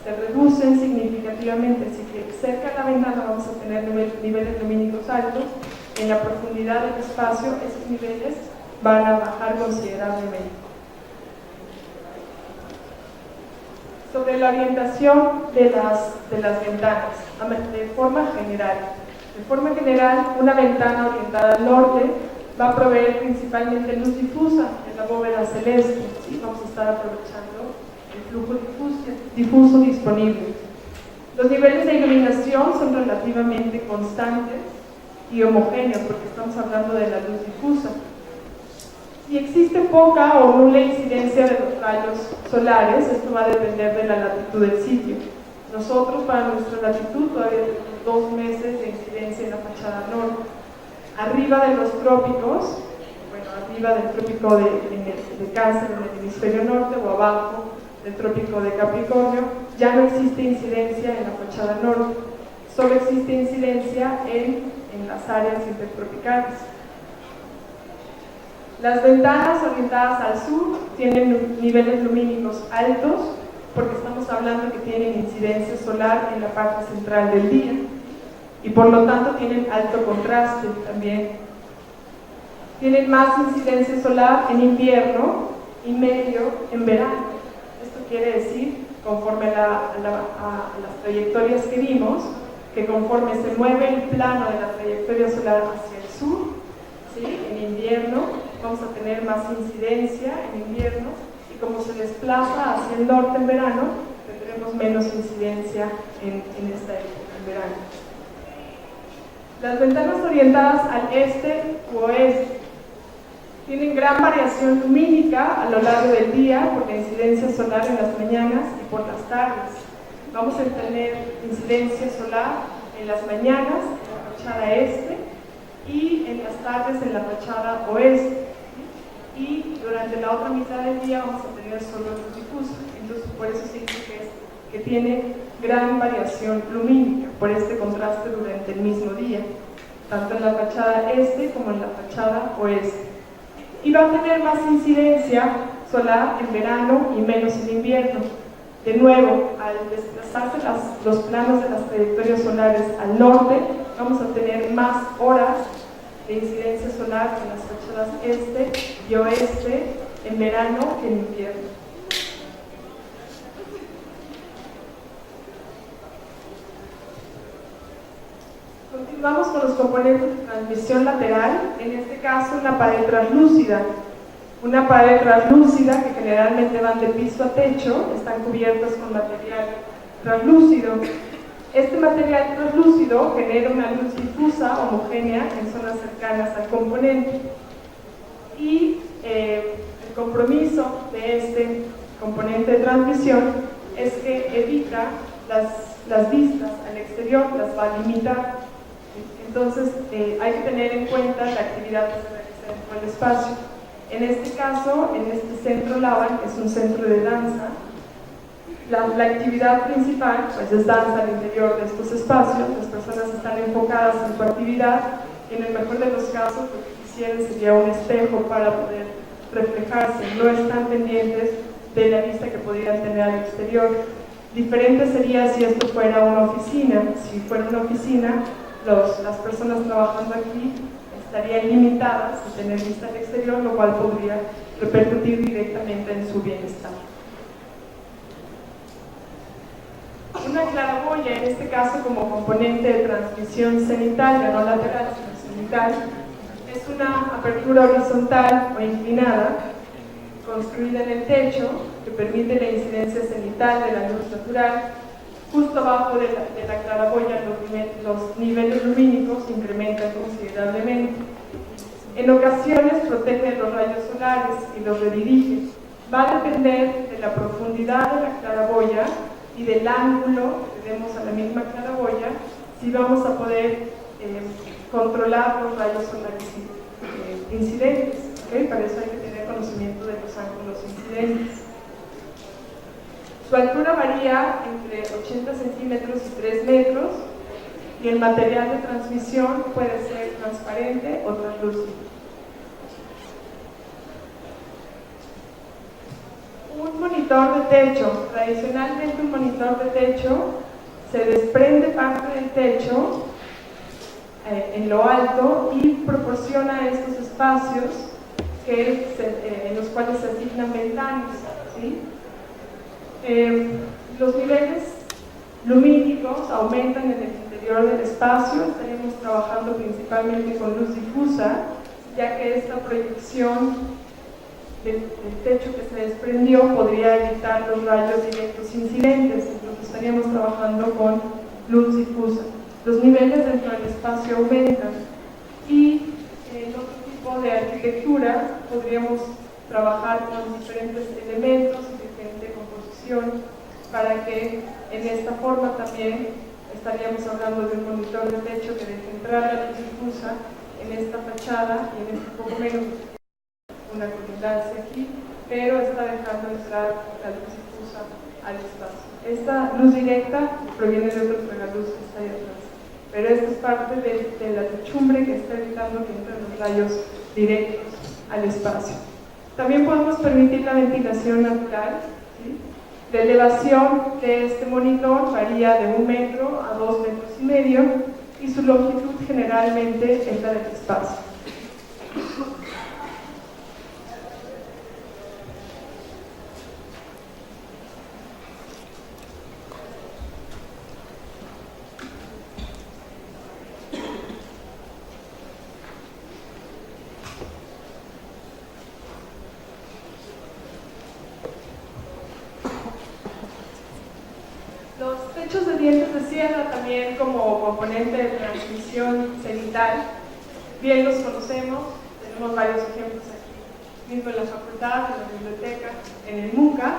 [SPEAKER 2] Se reducen significativamente, así que cerca de la ventana vamos a tener niveles lumínicos altos. En la profundidad del espacio esos niveles van a bajar considerablemente. Sobre la orientación de las ventanas, de forma general. De forma general, una ventana orientada al norte va a proveer principalmente luz difusa en la bóveda celeste. ¿Sí? Vamos a estar aprovechando el flujo difuso disponible. Los niveles de iluminación son relativamente constantes y homogéneos, porque estamos hablando de la luz difusa. Si existe poca o nula incidencia de los rayos solares, esto va a depender de la latitud del sitio. Nosotros, para nuestra latitud, todavía tenemos 2 meses de incidencia en la fachada norte. Arriba de los trópicos, arriba del trópico de Cáncer en el hemisferio norte, o abajo del trópico de Capricornio, ya no existe incidencia en la fachada norte, solo existe incidencia en las áreas intertropicales. Las ventanas orientadas al sur tienen niveles lumínicos altos, porque estamos hablando que tienen incidencia solar en la parte central del día, y por lo tanto tienen alto contraste también. Tienen más incidencia solar en invierno y medio en verano. Esto quiere decir, conforme a las trayectorias que vimos, que conforme se mueve el plano de la trayectoria solar hacia el sur, ¿sí? En invierno vamos a tener más incidencia en invierno, y como se desplaza hacia el norte en verano, tendremos menos incidencia en esta época, en verano. Las ventanas orientadas al este u oeste tienen gran variación lumínica a lo largo del día por la incidencia solar en las mañanas y por las tardes. Vamos a tener incidencia solar en las mañanas en la fachada este y en las tardes en la fachada oeste. Y durante la otra mitad del día vamos a tener solo luz difusa. Entonces, por eso se dice que tiene gran variación lumínica, por este contraste durante el mismo día, tanto en la fachada este como en la fachada oeste. Y va a tener más incidencia solar en verano y menos en invierno. De nuevo, al desplazarse los planos de las trayectorias solares al norte, vamos a tener más horas de incidencia solar en las fachadas este y oeste en verano que en invierno. Continuamos con los componentes de transmisión lateral, en este caso una pared translúcida. Una pared translúcida que generalmente van de piso a techo, están cubiertas con material translúcido. Este material translúcido genera una luz difusa homogénea en zonas cercanas al componente. Y el compromiso de este componente de transmisión es que evita las vistas al exterior, las va a limitar. Entonces hay que tener en cuenta la actividad que se realiza dentro del espacio. En este caso, en este centro Laban, que es un centro de danza, la actividad principal pues, es danza al interior de estos espacios. Las personas están enfocadas en su actividad y en el mejor de los casos lo que quisieran sería un espejo para poder reflejarse, no están pendientes de la vista que podrían tener al exterior. Diferente sería si esto fuera una oficina. Si fuera una oficina, las personas trabajando aquí estarían limitadas a tener vista al exterior, lo cual podría repercutir directamente en su bienestar. Una claraboya, en este caso como componente de transmisión cenital, ya no lateral, sino cenital, es una apertura horizontal o inclinada construida en el techo que permite la incidencia cenital de la luz natural. Justo abajo de la claraboya los niveles lumínicos incrementan considerablemente. En ocasiones protege los rayos solares y los redirige. Va a depender de la profundidad de la claraboya y del ángulo que demos a la misma claraboya si vamos a poder controlar los rayos solares incidentes. ¿Okay? Para eso hay que tener conocimiento de los ángulos incidentes. Su altura varía entre 80 centímetros y 3 metros y el material de transmisión puede ser transparente o translúcido. Un monitor de techo. Tradicionalmente un monitor de techo se desprende parte del techo en lo alto y proporciona estos espacios en los cuales se asignan ventanas, ¿sí? Los niveles lumínicos aumentan en el interior del espacio. Estaremos trabajando principalmente con luz difusa, ya que esta proyección del techo que se desprendió podría evitar los rayos directos incidentes. Entonces estaríamos trabajando con luz difusa. Los niveles dentro del espacio aumentan y en otro tipo de arquitectura podríamos trabajar con diferentes elementos, diferente composición, para que en esta forma también estaríamos hablando de un monitor de techo que deje entrar la luz difusa en esta fachada y en este poco menos una colindancia aquí, pero está dejando entrar la luz difusa al espacio. Esta luz directa proviene de otro tragaluz que está ahí atrás, pero esta es parte de la techumbre que está evitando que entren los rayos directos al espacio. También podemos permitir la ventilación natural, ¿sí? La elevación de este monitor varía de 1 metro a 2 metros y medio y su longitud generalmente es la del espacio. Los techos de dientes de sierra también como componente de transmisión cenital, bien los conocemos, tenemos varios ejemplos aquí, mismo en la facultad, en la biblioteca, en el MUCA.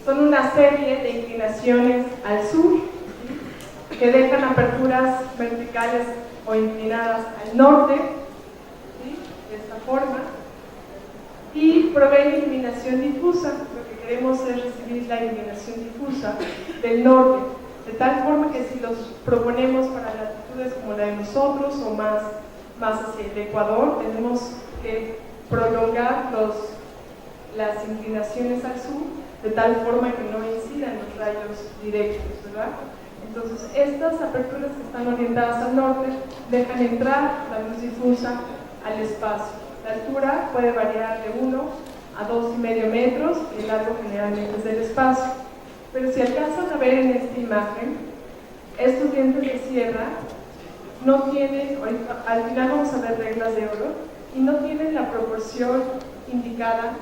[SPEAKER 2] Son una serie de inclinaciones al sur, ¿sí? Que dejan aperturas verticales o inclinadas al norte, ¿sí? De esta forma, y proveen iluminación difusa. Lo que queremos es recibir la iluminación difusa del norte, de tal forma que si los proponemos para latitudes como la de nosotros o más hacia el Ecuador, tenemos que prolongar las inclinaciones al sur de tal forma que no incidan los rayos directos, ¿verdad? Entonces estas aperturas que están orientadas al norte dejan entrar la luz difusa al espacio. La altura puede variar de 1 a 2,5 metros, y el largo generalmente es del espacio. Pero si alcanzan a ver en esta imagen, estos dientes de sierra no tienen, al final vamos a ver reglas de oro, y no tienen la proporción indicada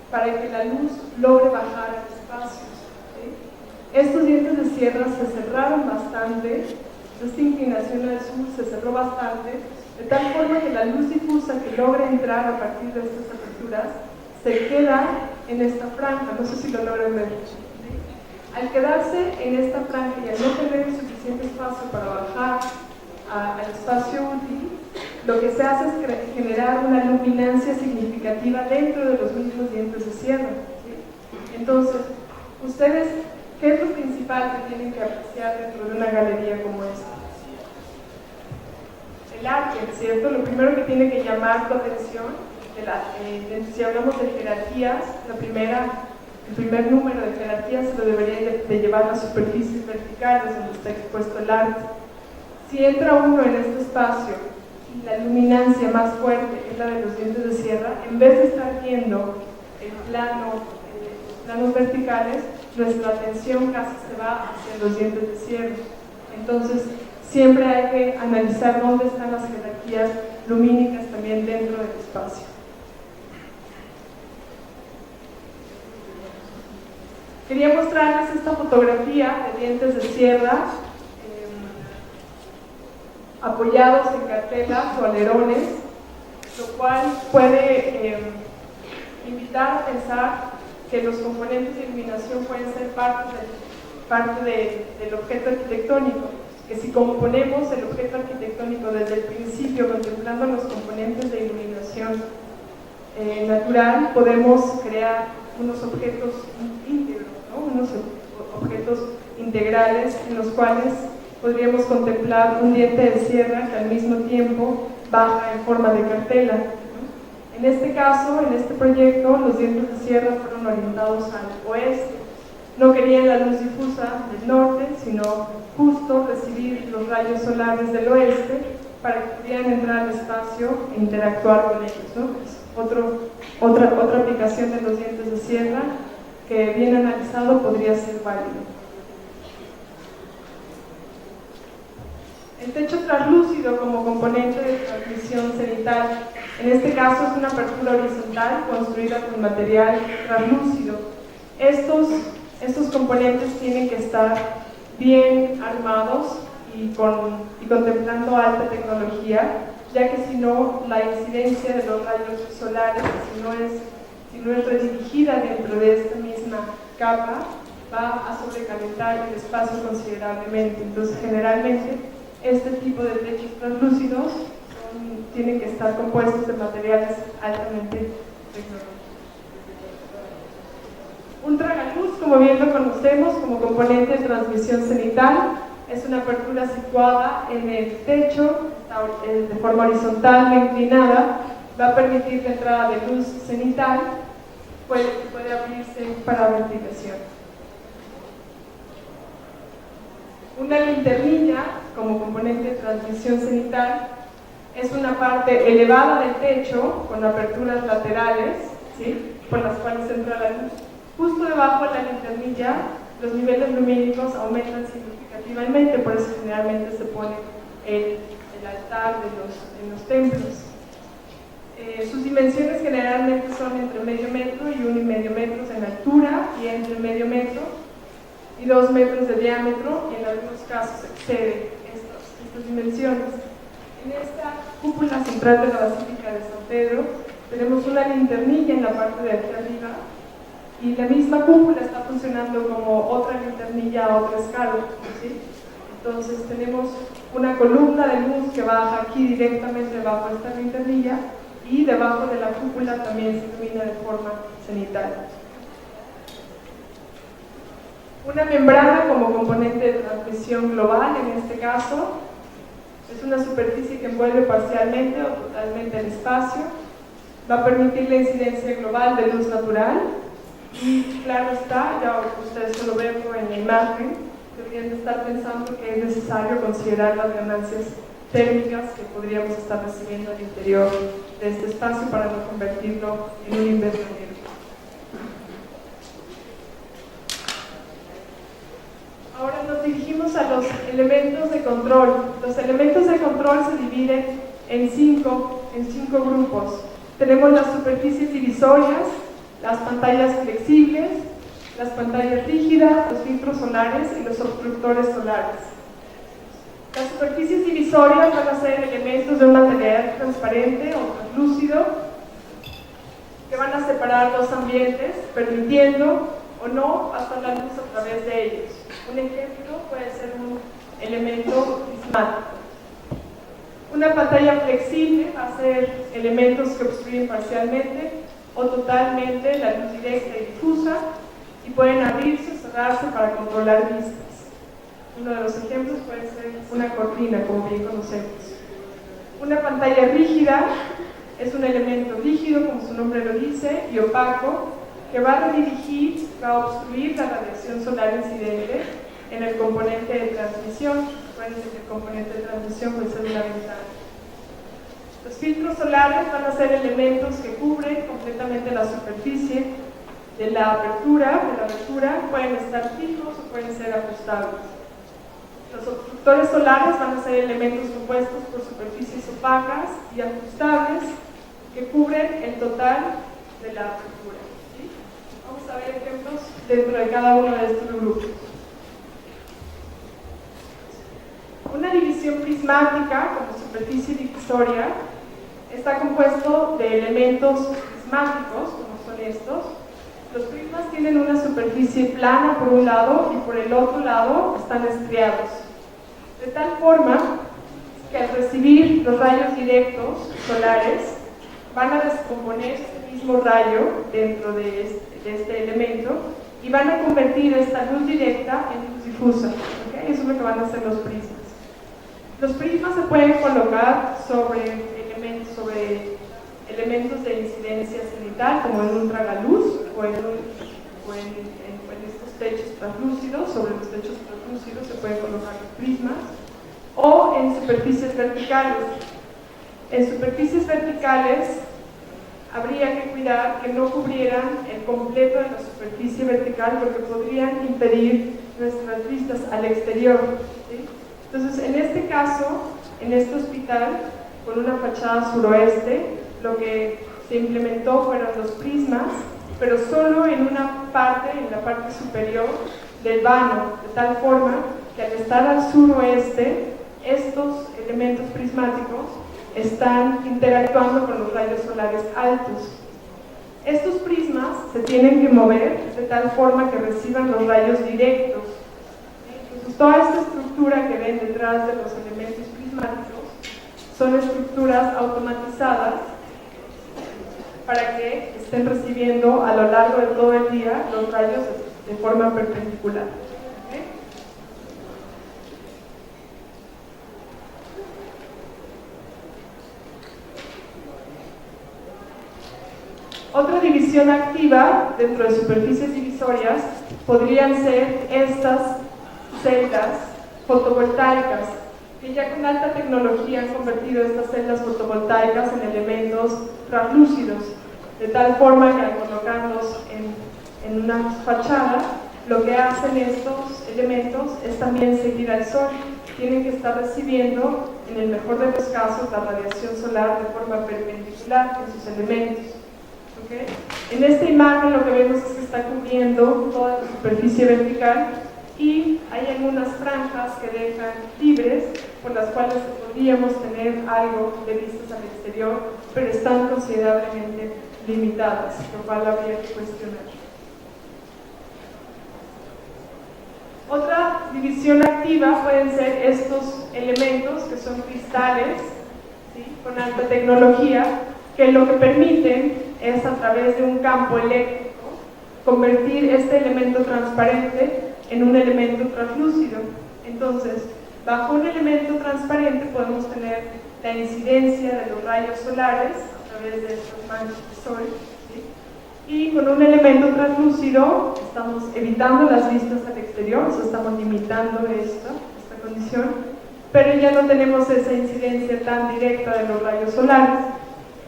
[SPEAKER 2] para que la luz logre bajar al espacio. ¿Sí? Estos dientes de sierra se cerraron bastante, esta inclinación al sur se cerró bastante, de tal forma que la luz difusa que logra entrar a partir de estas aperturas se queda en esta franja, no sé si lo logran ver. Al quedarse en esta franja y al no tener el suficiente espacio para bajar al espacio útil, lo que se hace es generar una luminancia significativa dentro de los mismos dientes de sierra. ¿Sí? Entonces, ustedes, ¿qué es lo principal que tienen que apreciar dentro de una galería como esta? El arte, ¿cierto? Lo primero que tiene que llamar tu atención, si hablamos de jerarquías, el primer número de jerarquías se lo debería de llevar las superficies verticales donde está expuesto el arte. Si entra uno en este espacio y la luminancia más fuerte es la de los dientes de sierra, en vez de estar viendo los planos verticales, nuestra atención casi se va hacia los dientes de sierra. Entonces, siempre hay que analizar dónde están las jerarquías lumínicas también dentro del espacio. Quería mostrarles esta fotografía de dientes de sierra apoyados en cartelas o alerones, lo cual puede invitar a pensar que los componentes de iluminación pueden ser parte del objeto arquitectónico, que si componemos el objeto arquitectónico desde el principio, contemplando los componentes de iluminación natural, podemos crear unos objetos íntegros, ¿no? Unos objetos integrales en los cuales podríamos contemplar un diente de sierra que al mismo tiempo baja en forma de cartela. En este caso, en este proyecto, los dientes de sierra fueron orientados al oeste. No querían la luz difusa del norte, sino justo recibir los rayos solares del oeste para que pudieran entrar al espacio e interactuar con ellos, ¿no? Es otra aplicación de los dientes de sierra que, bien analizado, podría ser válido. El techo translúcido como componente de transmisión cenital, en este caso es una apertura horizontal construida con material translúcido. Estos componentes tienen que estar bien armados y contemplando alta tecnología, ya que si no, la incidencia de los rayos solares, si no es redirigida dentro de esta misma capa, va a sobrecalentar el espacio considerablemente. Entonces, generalmente, este tipo de techos translúcidos tienen que estar compuestos de materiales altamente tecnológicos. Un tragaluz, como bien lo conocemos, como componente de transmisión cenital, es una apertura situada en el techo, de forma horizontal o inclinada, va a permitir la entrada de luz cenital, puede abrirse para ventilación. Una linternilla, como componente de transmisión cenital, es una parte elevada del techo con aperturas laterales, ¿sí?, por las cuales entra la luz. Justo debajo de la linternilla, los niveles lumínicos aumentan significativamente, por eso generalmente se pone el altar en los templos. Sus dimensiones generalmente son entre 0,5 metro y 1,5 metros en altura y entre 0,5 metro y 2 metros de diámetro, y en algunos casos excede estas dimensiones. En esta cúpula central de la Basílica de San Pedro tenemos una linternilla en la parte de aquí arriba, y la misma cúpula está funcionando como otra linternilla a otra escala, ¿sí? Entonces tenemos una columna de luz que baja aquí directamente debajo de esta linternilla, y debajo de la cúpula también se ilumina de forma cenital. Una membrana como componente de transmisión global, en este caso, es una superficie que envuelve parcialmente o totalmente el espacio, va a permitir la incidencia global de luz natural, y claro está, ya ustedes solo ven en la imagen, deberían de estar pensando que es necesario considerar las ganancias térmicas que podríamos estar recibiendo al interior de este espacio para no convertirlo en un invernadero. seguimos a los elementos de control. Los elementos de control se dividen en cinco grupos. Tenemos las superficies divisorias, las pantallas flexibles, las pantallas rígidas, los filtros solares y los obstructores solares. Las superficies divisorias van a ser elementos de un material transparente o translúcido que van a separar dos ambientes, permitiendo o no pasar la luz a través de ellos. Un ejemplo puede ser un elemento prismático. Una pantalla flexible va a ser elementos que obstruyen parcialmente o totalmente la luz directa y difusa y pueden abrirse o cerrarse para controlar vistas. Uno de los ejemplos puede ser una cortina, como bien conocemos. Una pantalla rígida es un elemento rígido, como su nombre lo dice, y opaco, que va a redirigir, va a obstruir la radiación solar incidente en el componente de transmisión. Recuerden que el componente de transmisión puede ser una ventana. Los filtros solares van a ser elementos que cubren completamente la superficie de la abertura, pueden estar fijos o pueden ser ajustables. Los obstructores solares van a ser elementos compuestos por superficies opacas y ajustables que cubren el total de la abertura. ¿Sí? Vamos a ver ejemplos dentro de cada uno de estos grupos. Una división prismática, como superficie divisoria, está compuesto de elementos prismáticos, como son estos. Los prismas tienen una superficie plana por un lado y por el otro lado están estriados. De tal forma que al recibir los rayos directos solares van a descomponer este mismo rayo dentro de este elemento y van a convertir esta luz directa en luz difusa. ¿Okay? Eso es lo que van a hacer los prismas. Los prismas se pueden colocar sobre elementos de incidencia cenital, como en un tragaluz o en estos techos translúcidos. Sobre los techos translúcidos se pueden colocar los prismas, o en superficies verticales. En superficies verticales habría que cuidar que no cubrieran el completo de la superficie vertical, porque podrían impedir nuestras vistas al exterior. ¿Sí? Entonces, en este caso, en este hospital, con una fachada suroeste, lo que se implementó fueron los prismas, pero solo en una parte, en la parte superior del vano, de tal forma que al estar al suroeste, estos elementos prismáticos están interactuando con los rayos solares altos. Estos prismas se tienen que mover de tal forma que reciban los rayos directos. Entonces, toda esta estructura que ven detrás de los elementos prismáticos son estructuras automatizadas para que estén recibiendo a lo largo de todo el día los rayos de forma perpendicular. ¿Okay? Otra división activa dentro de superficies divisorias podrían ser estas celdas fotovoltaicas, que ya con alta tecnología han convertido estas celdas fotovoltaicas en elementos translúcidos, de tal forma que al colocarlos en una fachada, lo que hacen estos elementos es también seguir al sol. Tienen que estar recibiendo, en el mejor de los casos, la radiación solar de forma perpendicular en sus elementos. ¿Okay? En esta imagen lo que vemos es que está cubriendo toda la superficie vertical y hay algunas franjas que dejan libres, por las cuales podríamos tener algo de vistas al exterior, pero están considerablemente limitadas, lo cual habría que cuestionar. Otra división activa pueden ser estos elementos que son cristales, ¿sí?, con alta tecnología, que lo que permiten es, a través de un campo eléctrico, convertir este elemento transparente en un elemento translúcido. Entonces, bajo un elemento transparente podemos tener la incidencia de los rayos solares a través de estos manchas de sol, ¿sí?, y con un elemento translúcido estamos evitando las vistas al exterior, o sea, estamos limitando esta condición, pero ya no tenemos esa incidencia tan directa de los rayos solares.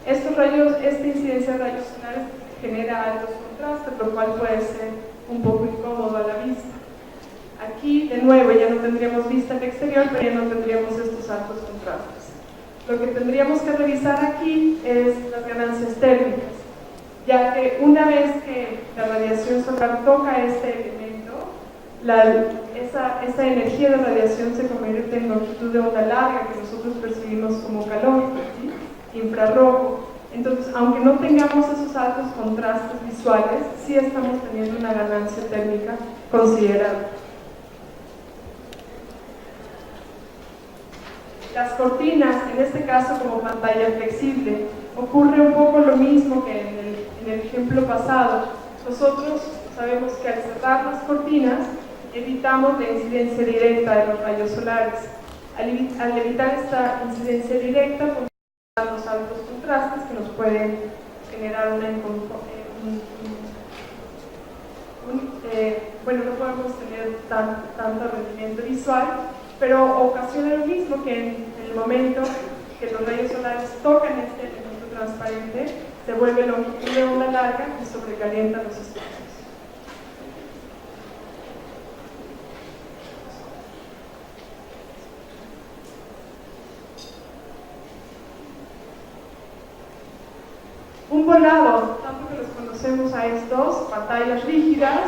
[SPEAKER 2] Esta incidencia de rayos solares genera altos contrastes, lo cual puede ser un poco incómodo a la vista. Aquí, de nuevo, ya no tendríamos vista al exterior, pero ya no tendríamos estos altos contrastes. Lo que tendríamos que revisar aquí es las ganancias térmicas, ya que una vez que la radiación solar toca este elemento, esa energía de radiación se convierte en longitud de onda larga que nosotros percibimos como calor, ¿sí? Infrarrojo. Entonces, aunque no tengamos esos altos contrastes visuales, sí estamos teniendo una ganancia térmica considerable. Las cortinas, en este caso como pantalla flexible, ocurre un poco lo mismo que en el ejemplo pasado. Nosotros sabemos que al cerrar las cortinas evitamos la incidencia directa de los rayos solares. Al evitar esta incidencia directa, los altos contrastes que nos pueden generar bueno, no podemos tener tanto rendimiento visual, pero ocasiona lo mismo que en el momento que los rayos solares tocan este elemento transparente, se vuelve longitud de onda larga y sobrecalienta los espacios. Un volado, tanto que los conocemos a estos, pantallas rígidas,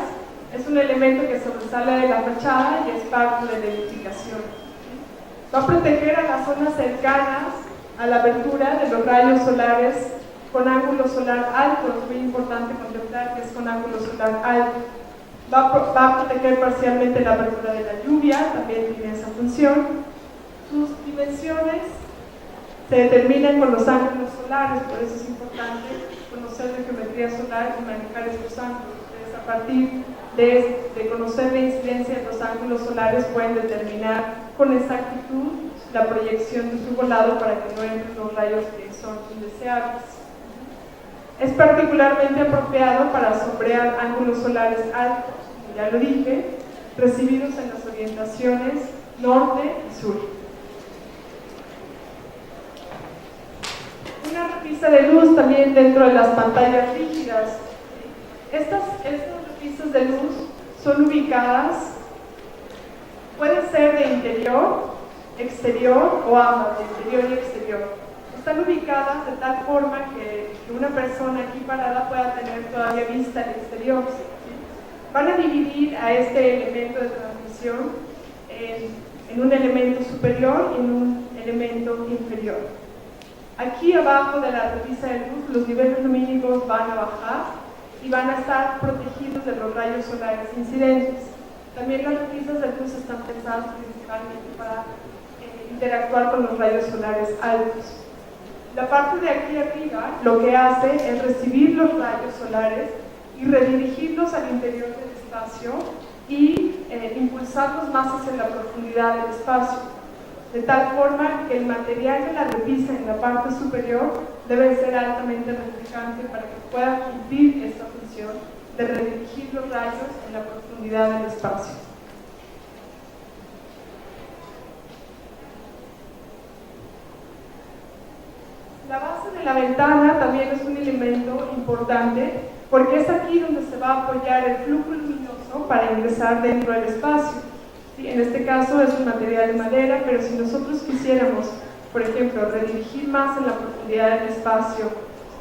[SPEAKER 2] es un elemento que sobresale de la fachada y es parte de la edificación. Va a proteger a las zonas cercanas a la abertura de los rayos solares con ángulo solar alto. Es muy importante contemplar que es con ángulo solar alto. Va a proteger parcialmente la abertura de la lluvia, también tiene esa función. Sus dimensiones se determinan con los ángulos solares, por eso es importante conocer la geometría solar y manejar estos ángulos. Entonces, a partir de conocer la incidencia de los ángulos solares pueden determinar con exactitud la proyección de su volado para que no entren los rayos que son indeseables. Es particularmente apropiado para sombrear ángulos solares altos, como ya lo dije, recibidos en las orientaciones norte y sur. Una repisa de luz también dentro de las pantallas rígidas. Estas repisas de luz son ubicadas, pueden ser de interior, exterior o ambas, de interior y exterior. Están ubicadas de tal forma que una persona aquí parada pueda tener todavía vista al exterior. Van a dividir a este elemento de transmisión en un elemento superior y en un elemento inferior. Aquí abajo de la repisa de luz los niveles lumínicos van a bajar y van a estar protegidos de los rayos solares incidentes. También las repisas de luz están pensadas principalmente para interactuar con los rayos solares altos. La parte de aquí arriba lo que hace es recibir los rayos solares y redirigirlos al interior del espacio y impulsarlos más hacia la profundidad del espacio, de tal forma que el material de la repisa en la parte superior debe ser altamente reflejante para que pueda cumplir esta función de redirigir los rayos en la profundidad del espacio. La base de la ventana también es un elemento importante porque es aquí donde se va a apoyar el flujo luminoso para ingresar dentro del espacio. ¿Sí? En este caso es un material de madera, pero si nosotros quisiéramos, por ejemplo, redirigir más en la profundidad del espacio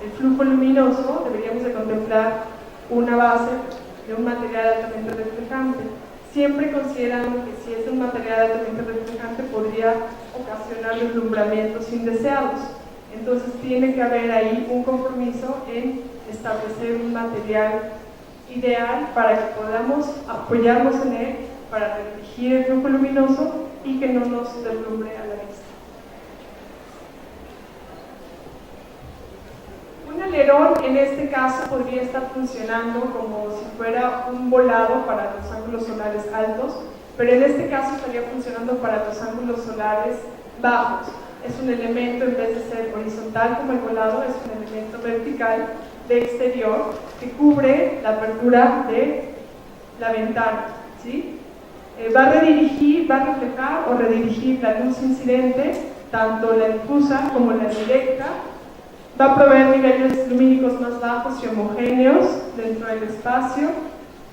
[SPEAKER 2] el flujo luminoso, deberíamos de contemplar una base de un material altamente reflejante, siempre considerando que si es un material altamente reflejante podría ocasionar deslumbramientos indeseados. Entonces tiene que haber ahí un compromiso en establecer un material ideal para que podamos apoyarnos en él para redirigir el flujo luminoso y que no nos deslumbre a la vista. Un alerón en este caso podría estar funcionando como si fuera un volado para los ángulos solares altos, pero en este caso estaría funcionando para los ángulos solares bajos. Es un elemento, en vez de ser horizontal como el volado, es un elemento vertical de exterior que cubre la apertura de la ventana, ¿sí? Va a reflejar o redirigir la luz incidente, tanto la difusa como la directa. Va a proveer niveles lumínicos más bajos y homogéneos dentro del espacio.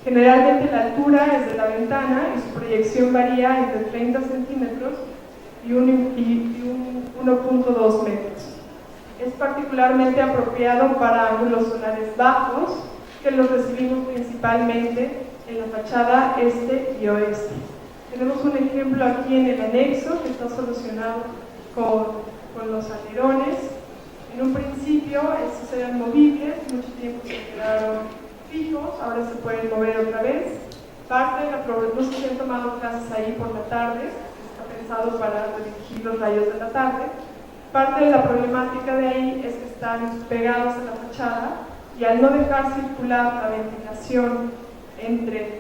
[SPEAKER 2] Generalmente la altura es de la ventana y su proyección varía entre 30 centímetros y 1.2 metros. Es particularmente apropiado para ángulos solares bajos, que los recibimos principalmente en la fachada este y oeste. Tenemos un ejemplo aquí en el anexo que está solucionado con los alerones. En un principio estos eran movibles, mucho tiempo se quedaron fijos, ahora se pueden mover otra vez. Parte de la no sé si han tomado clases ahí por la tarde, está pensado para redirigir los rayos de la tarde. Parte de la problemática de ahí es que están pegados a la fachada y al no dejar circular la ventilación entre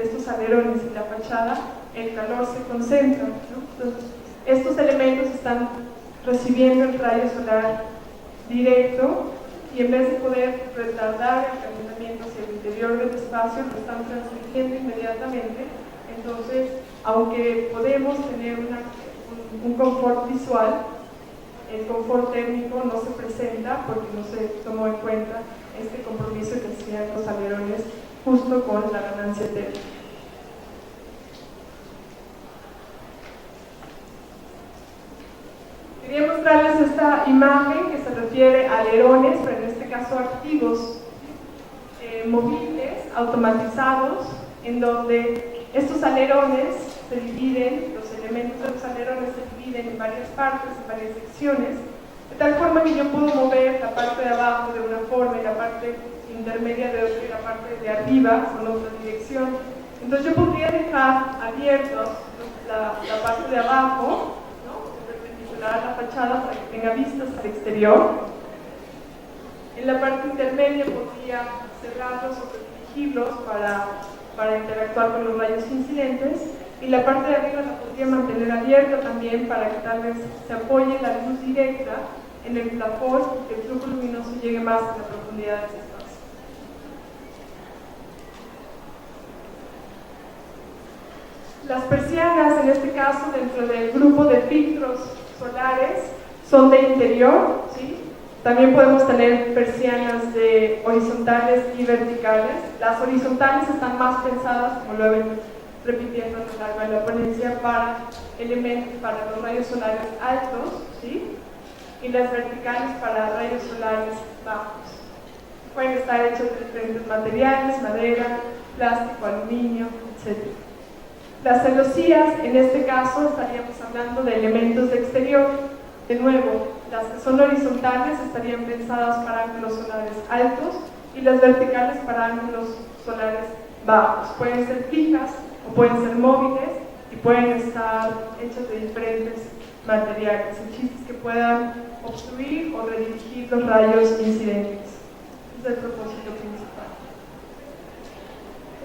[SPEAKER 2] estos alerones y la fachada, el calor se concentra, ¿no? Entonces, estos elementos están recibiendo el rayo solar directo y en vez de poder retardar el calentamiento hacia el interior del espacio, lo están transmitiendo inmediatamente. Entonces, aunque podemos tener un confort visual, el confort térmico no se presenta porque no se tomó en cuenta este compromiso que hacían los alerones justo con la ganancia térmica. Quería mostrarles esta imagen que se refiere a alerones, pero en este caso activos, movibles, automatizados, en donde estos alerones se dividen, los elementos de los alerones se dividen en varias partes, en varias secciones, de tal forma que yo puedo mover la parte de abajo de una forma y la parte intermedia de otra y la parte de arriba con otra dirección. Entonces yo podría dejar abiertos la parte de abajo, ¿no?, perpendicular a la fachada para que tenga vistas al exterior. En la parte intermedia podría cerrarlos o restringirlos para interactuar con los rayos incidentes, y la parte de arriba la podría mantener abierta también para que tal vez se apoye la luz directa en el plafón y que el flujo luminoso llegue más a la profundidad de ese espacio. Las persianas, en este caso, dentro del grupo de filtros solares, son de interior, ¿sí? También podemos tener persianas de horizontales y verticales. Las horizontales están más pensadas, como lo ven repitiendo a lo largo de la ponencia, para los rayos solares altos, ¿sí?, y las verticales para rayos solares bajos. Pueden estar hechos de diferentes materiales, madera, plástico, aluminio, etc. Las celosías, en este caso, estaríamos hablando de elementos de exterior. De nuevo, las que son horizontales estarían pensadas para ángulos solares altos y las verticales para ángulos solares bajos. Pueden ser fijas o pueden ser móviles y pueden estar hechas de diferentes materiales. El chiste es que puedan obstruir o redirigir los rayos incidentes. Ese es el propósito principal.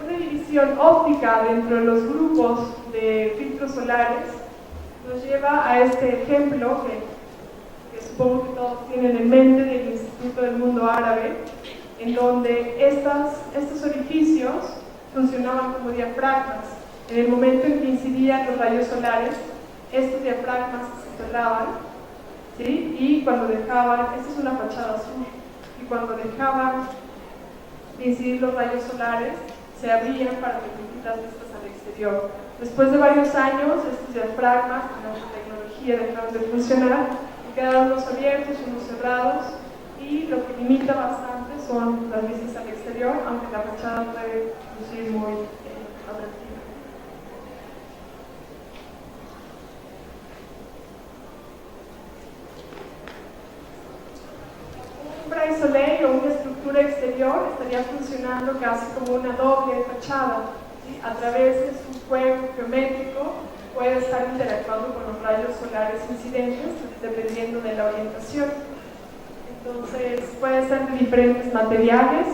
[SPEAKER 2] Una división óptica dentro de los grupos de filtros solares nos lleva a este ejemplo que supongo que todos tienen en mente, del Instituto del Mundo Árabe, en donde estos orificios funcionaban como diafragmas. En el momento en que incidían los rayos solares, estos diafragmas se cerraban, ¿sí?, y cuando dejaban, esta es una fachada sur, y cuando dejaban de incidir los rayos solares, se abrían para permitir las vistas al exterior. Después de varios años, estos diafragmas, con la tecnología, dejaron de funcionar y quedaron unos abiertos, unos cerrados, y lo que limita bastante son las vistas al exterior, aunque la fachada puede lucir muy atractiva. Un brais soleil o una estructura exterior estaría funcionando casi como una doble fachada, ¿sí? A través de su juego geométrico puede estar interactuando con los rayos solares incidentes dependiendo de la orientación. Entonces puede ser de diferentes materiales,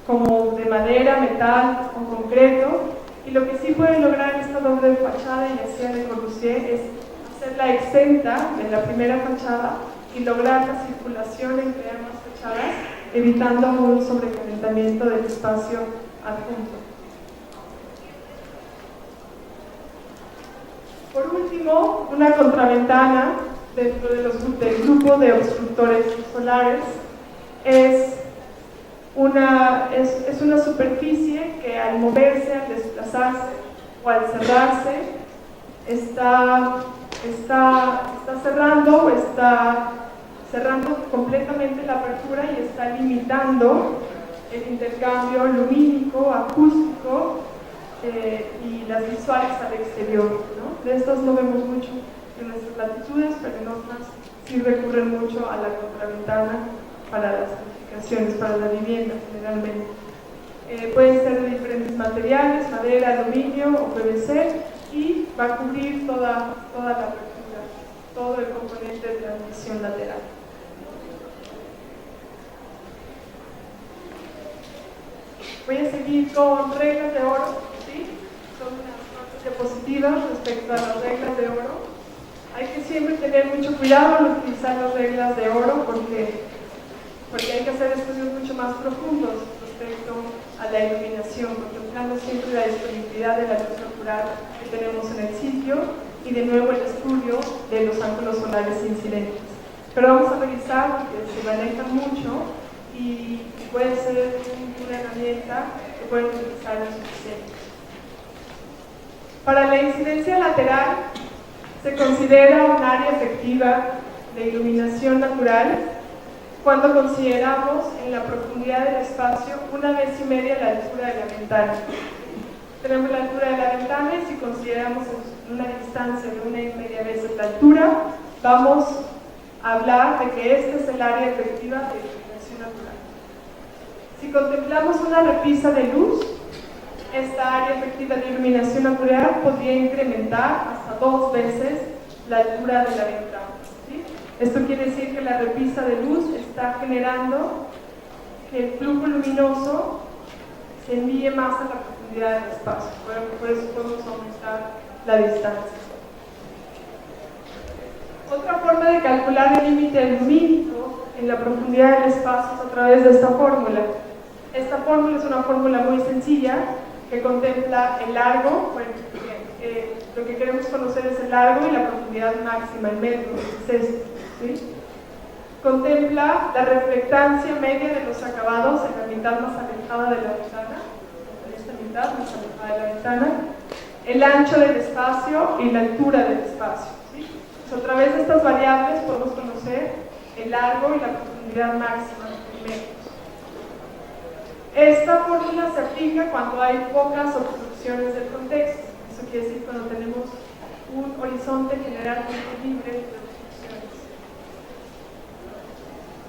[SPEAKER 2] como de madera, metal o concreto, y lo que sí puede lograr esta doble fachada, y decía Le Corbusier, es hacerla exenta de la primera fachada y lograr la circulación entre ambas fachadas, evitando un sobrecalentamiento del espacio adjunto. Por último, una contraventana dentro del grupo de obstructores solares es es una superficie que al moverse, al desplazarse o al cerrarse, está cerrando o está cerrando completamente la apertura y está limitando el intercambio lumínico, acústico y las visuales al exterior, ¿no? De estas no vemos mucho en nuestras latitudes, pero en otras sí recurren mucho a la contraventana para las edificaciones, para la vivienda generalmente. Pueden ser de diferentes materiales, madera, aluminio o PVC, y va a cubrir toda la apertura, todo el componente de transmisión lateral. Voy a seguir con reglas de oro, ¿sí? Son unas diapositivas respecto a las reglas de oro. Hay que siempre tener mucho cuidado al utilizar las reglas de oro porque hay que hacer estudios mucho más profundos respecto a la iluminación, contemplando siempre la disponibilidad de la luz natural que tenemos en el sitio y de nuevo el estudio de los ángulos solares incidentes. Pero vamos a revisar porque se manejan mucho y puede ser una herramienta que pueden utilizar en sus diseños. Para la incidencia lateral se considera un área efectiva de iluminación natural cuando consideramos en la profundidad del espacio 1,5 veces la altura de la ventana. Tenemos la altura de la ventana y si consideramos una distancia de 1,5 veces la altura, vamos a hablar de que este es el área efectiva de iluminación natural. Si contemplamos una repisa de luz, esta área efectiva de iluminación natural podría incrementar hasta 2 veces la altura de la ventana. ¿Sí? Esto quiere decir que la repisa de luz está generando que el flujo luminoso se envíe más a la profundidad del espacio. Por eso podemos aumentar la distancia. Otra forma de calcular el límite lumínico en la profundidad del espacio es a través de esta fórmula. Esta fórmula es una fórmula muy sencilla que contempla el largo, bueno, lo que queremos conocer es el largo y la profundidad máxima en metros, es esto, ¿sí? Contempla la reflectancia media de los acabados en la mitad más alejada de la ventana, en esta mitad más alejada de la ventana, el ancho del espacio y la altura del espacio, ¿sí? Entonces, a través de estas variables podemos conocer el largo y la profundidad máxima en metros. Esta fórmula se aplica cuando hay pocas obstrucciones del contexto. Eso quiere decir cuando tenemos un horizonte generalmente libre de obstrucciones.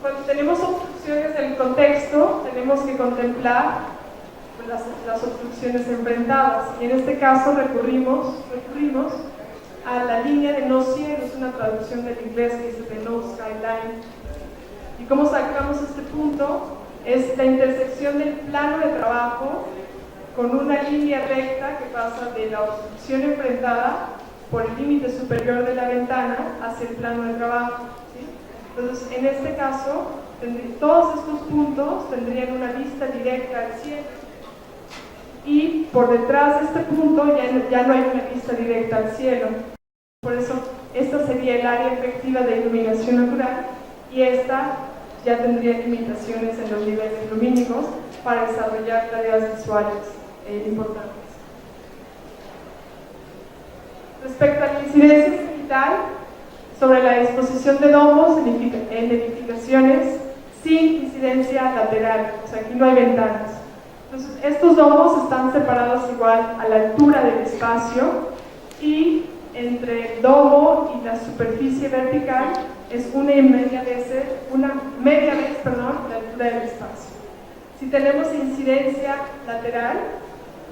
[SPEAKER 2] Cuando tenemos obstrucciones del contexto, tenemos que contemplar las obstrucciones enfrentadas. Y en este caso recurrimos a la línea de no cielo, es una traducción del inglés que dice the no skyline. ¿Y cómo sacamos este punto? Es la intersección del plano de trabajo con una línea recta que pasa de la obstrucción enfrentada por el límite superior de la ventana hacia el plano de trabajo, ¿sí? Entonces, en este caso, todos estos puntos tendrían una vista directa al cielo y por detrás de este punto ya no hay una vista directa al cielo. Por eso, esta sería el área efectiva de iluminación natural y esta ya tendría limitaciones en los niveles lumínicos para desarrollar tareas visuales importantes. Respecto a la incidencia cenital sobre la disposición de domos en edificaciones sin incidencia lateral, o sea, aquí no hay ventanas. Entonces, estos domos están separados igual a la altura del espacio y entre el domo y la superficie vertical es una media vez, la altura del espacio. Si tenemos incidencia lateral,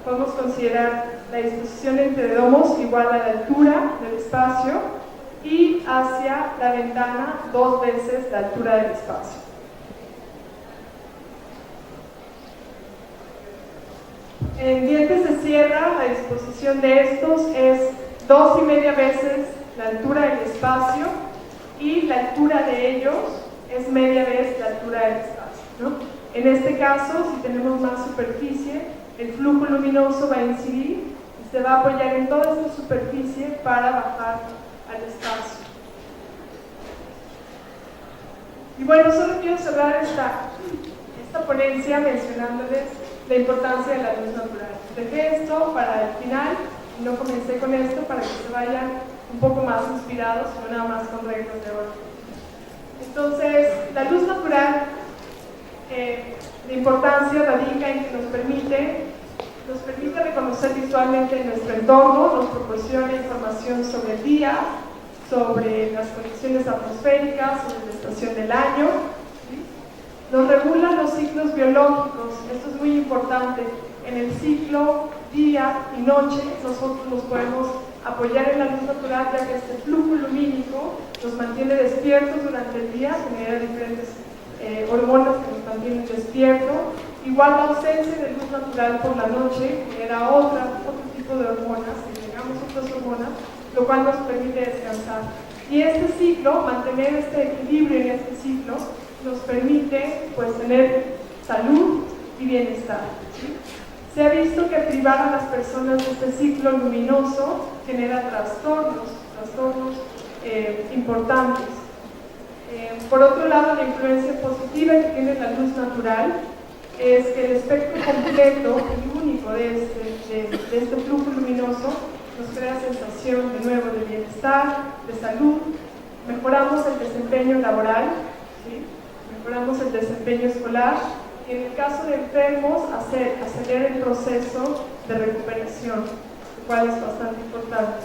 [SPEAKER 2] podemos considerar la disposición entre domos igual a la altura del espacio y hacia la ventana 2 veces la altura del espacio. En dientes de sierra, la disposición de estos es 2,5 veces la altura del espacio y la altura de ellos es media vez la altura del espacio, ¿no? En este caso, si tenemos más superficie, el flujo luminoso va a incidir y se va a apoyar en toda esta superficie para bajar al espacio. Y bueno, solo quiero cerrar esta esta ponencia mencionándoles la importancia de la luz natural. Dejé esto para el final y no comencé con esto para que se vayan un poco más inspirados, no nada más con reglas de oro. Entonces, la luz natural, la importancia radica en que nos permite reconocer visualmente nuestro entorno, nos proporciona información sobre el día, sobre las condiciones atmosféricas, sobre la estación del año, ¿sí? Nos regula los ciclos biológicos, esto es muy importante. En el ciclo día y noche nosotros nos podemos apoyar en la luz natural, ya que este flujo lumínico nos mantiene despiertos durante el día, genera diferentes hormonas que nos mantienen despiertos. Igual la ausencia de luz natural por la noche genera otro tipo de hormonas, agregamos otras hormonas, lo cual nos permite descansar. Y este ciclo, mantener este equilibrio en este ciclo, nos permite pues tener salud y bienestar, ¿sí? Se ha visto que privar a las personas de este ciclo luminoso genera trastornos importantes. Por otro lado, la influencia positiva que tiene la luz natural es que el espectro completo y único de este flujo luminoso nos crea sensación de nuevo de bienestar, de salud, mejoramos el desempeño laboral, ¿sí? Mejoramos el desempeño escolar y en el caso de enfermos acelera el proceso de recuperación, lo cual es bastante importante.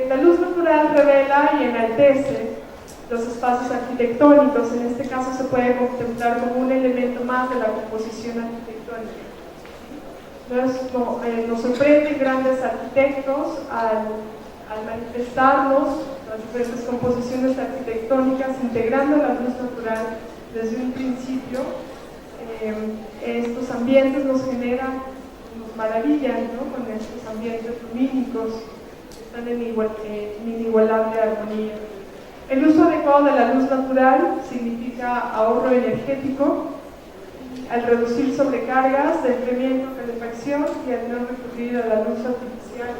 [SPEAKER 2] La luz natural revela y enaltece los espacios arquitectónicos, en este caso se puede contemplar como un elemento más de la composición arquitectónica. Entonces, nos sorprenden grandes arquitectos al manifestarnos las diferentes composiciones arquitectónicas, integrando la luz natural desde un principio. Estos ambientes nos generan, nos maravillan, ¿no? Con estos ambientes lumínicos que están en inigualable armonía. El uso adecuado de la luz natural significa ahorro energético, al reducir sobrecargas de enfriamiento, calefacción y al no recurrir a la luz artificial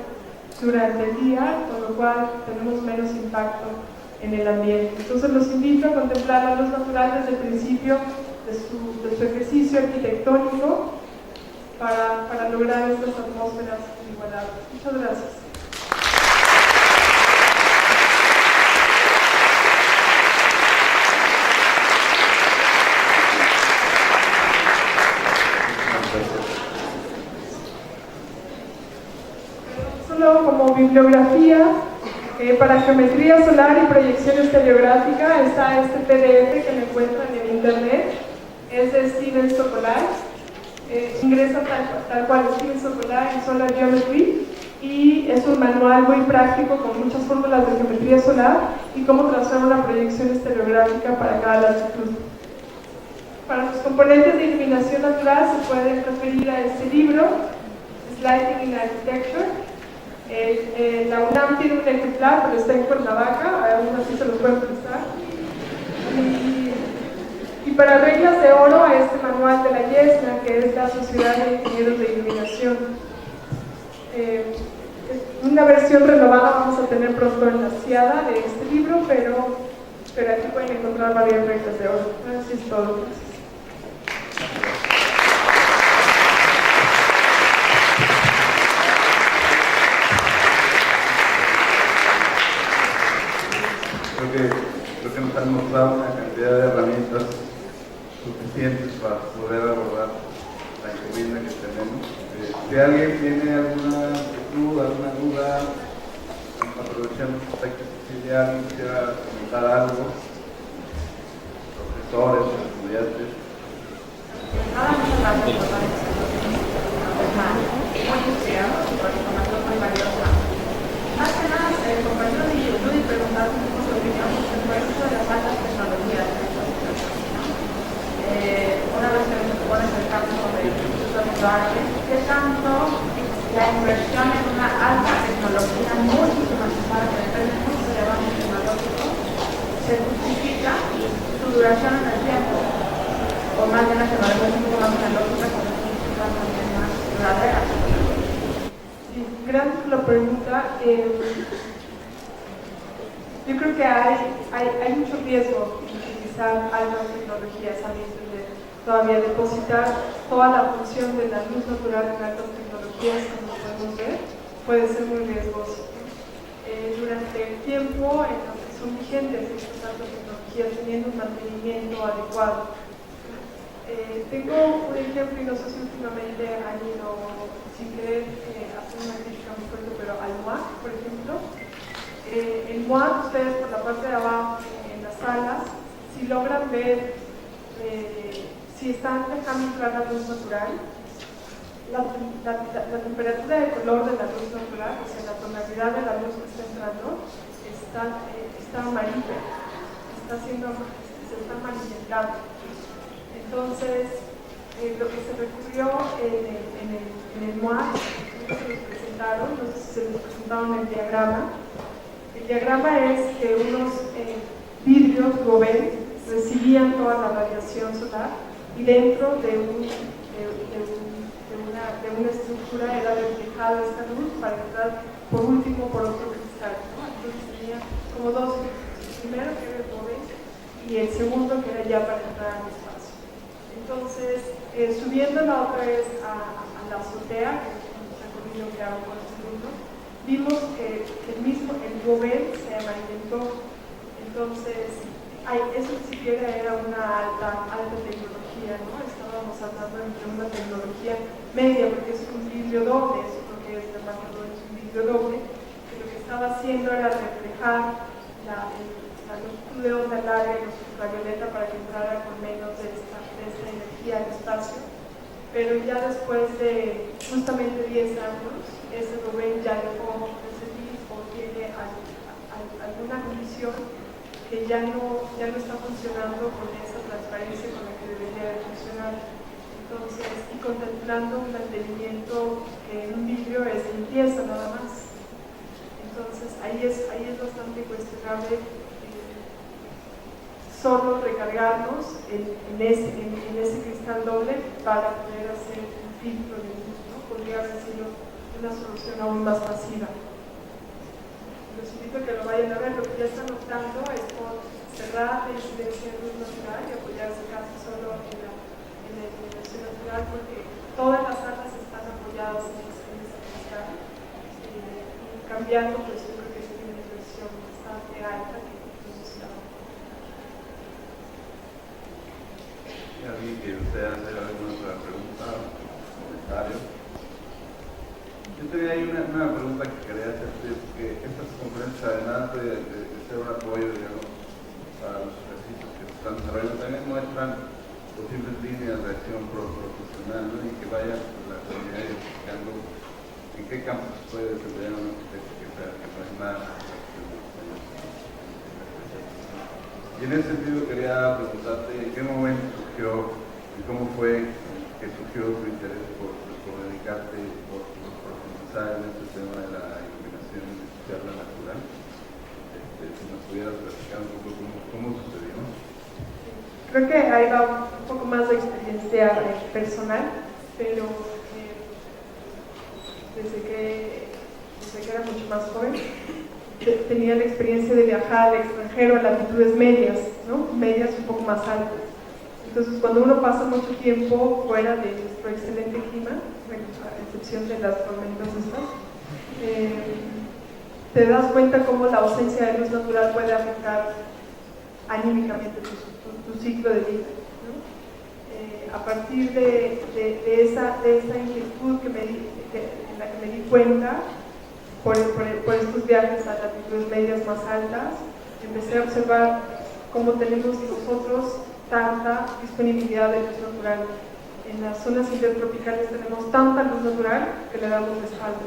[SPEAKER 2] durante el día, con lo cual tenemos menos impacto en el ambiente. Entonces los invito a contemplar la luz natural desde el principio de su ejercicio arquitectónico para lograr estas atmósferas inigualables. Muchas gracias. Solo como bibliografía, para geometría solar y proyección estereográfica está este PDF que me encuentran en internet, es de Steven Sokolai. Ingresa tal cual Steven Sokolai en Solar Geometry y es un manual muy práctico con muchas fórmulas de geometría solar y cómo trazar una proyección estereográfica para cada latitud. Para los componentes de iluminación natural se pueden referir a este libro, Lighting in Architecture. La UNAM tiene un ejemplar, pero está en Cuernavaca, aún así se los pueden prestar. Y para reglas de oro, a este manual de la YESNA, que es la Sociedad de Ingenieros de Iluminación. Una versión renovada vamos a tener pronto en la CIADA de este libro, pero aquí pueden encontrar varias reglas de oro. Así es todo. Gracias.
[SPEAKER 1] Creo que nos han mostrado una cantidad de herramientas suficientes para poder abordar la encomienda que tenemos. Si alguien tiene alguna inquietud, alguna duda, aprovechamos si alguien quisiera comentar algo, profesores, estudiantes.
[SPEAKER 3] Muchas gracias por la exposición. Muy entusiasmado y por información muy valiosa. Más que nada, el compañero de YouTube y preguntar un poco su opinión sobre el uso de las altas tecnologías en esta situación. Una vez que nos pones el campo del Instituto de Arte, ¿qué tanto la inversión en una alta tecnología muy sistematizada que depende mucho de avances tecnológicos se justifica su duración en el tiempo? O más bien la tecnología es un poco más tecnológica, con una también más duradera?
[SPEAKER 2] Gracias por la pregunta. Yo creo que hay mucho riesgo en utilizar altas tecnologías a mi entender. todavía depositar toda la función de la luz natural en altas tecnologías, como podemos ver, puede ser muy riesgoso. Durante el tiempo en el que son vigentes estas altas tecnologías, teniendo un mantenimiento adecuado. Tengo un ejemplo, y no sé si últimamente han ido, sin querer hacer una crítica muy fuerte, pero al MUAC, por ejemplo. El MUAC, ustedes por la parte de abajo, en las salas, si logran ver si están dejando entrar la luz natural, la temperatura de color de la luz natural, o sea, la tonalidad de la luz que está entrando, está amarilla, se está amarillentando. Entonces, lo que se recurrió en el MUAC, que se les presentaron, no sé si se les presentaron el diagrama. El diagrama es que unos vidrios Gauguin recibían toda la radiación solar y dentro de una estructura era reflejada esta luz para entrar por último por otro cristal, ¿no? Entonces tenía como dos filtros, el primero que era el Gauguin y el segundo que era ya para entrar al espacio. Entonces, subiendo la otra vez a la azotea, que es un recorrido que hago con este grupo, vimos que el Gauguin se amarillentó. Entonces, eso ni siquiera era una alta tecnología, ¿no? Estábamos hablando de una tecnología media, porque es un vidrio doble, eso es lo que es el marcador, es un vidrio doble, que lo que estaba haciendo era reflejar la longitud de onda larga y luz ultravioleta para que entrara con menos de esta energía al espacio. Pero ya después de justamente 10 años, ese Gauguin ya dejó de servir o tiene alguna condición que ya no está funcionando con esa transparencia con la que debería de funcionar. Entonces, y contemplando un mantenimiento que en un vidrio es limpieza nada más. Entonces, ahí es bastante cuestionable solo recargarnos en ese cristal doble para poder hacer un filtro de luz, ¿no? Podría haber sido una solución aún más masiva. Los invito a que lo vayan a ver. Lo que ya están optando es por cerrar la incidencia de luz natural y apoyarse casi solo en la iluminación natural, porque todas las salas están apoyadas en ese cristal. Y cambiando, pues yo creo que es una inversión bastante alta que necesitamos.
[SPEAKER 1] Ya vi que usted hace alguna otra pregunta o comentario. Yo tenía ahí una pregunta que quería hacerte, que estas conferencias, además de ser un apoyo, digamos, para los ejercicios que se están desarrollando, también muestran posibles líneas de acción profesional, ¿no? Y que vayan la comunidad identificando en qué campo se puede desempeñar un arquitecto que no es más. Y en ese sentido quería preguntarte en qué momento surgió y cómo fue que surgió tu interés por dedicarte, por profundizar en este tema de la iluminación especial natural. Si nos pudieras platicar un poco cómo sucedió.
[SPEAKER 2] Creo que ahí va un poco más de experiencia personal, pero desde que era mucho más joven tenía la experiencia de viajar al extranjero a latitudes medias, ¿no? Medias un poco más altas. Entonces, cuando uno pasa mucho tiempo fuera de nuestro excelente clima, bueno, a excepción de las tormentas estas, te das cuenta cómo la ausencia de luz natural puede afectar anímicamente tu ciclo de vida, ¿no? A partir de esa inquietud en la que me di cuenta, por estos viajes a latitudes medias más altas, empecé a observar cómo tenemos nosotros tanta disponibilidad de luz natural. En las zonas intertropicales tenemos tanta luz natural que le damos la espalda.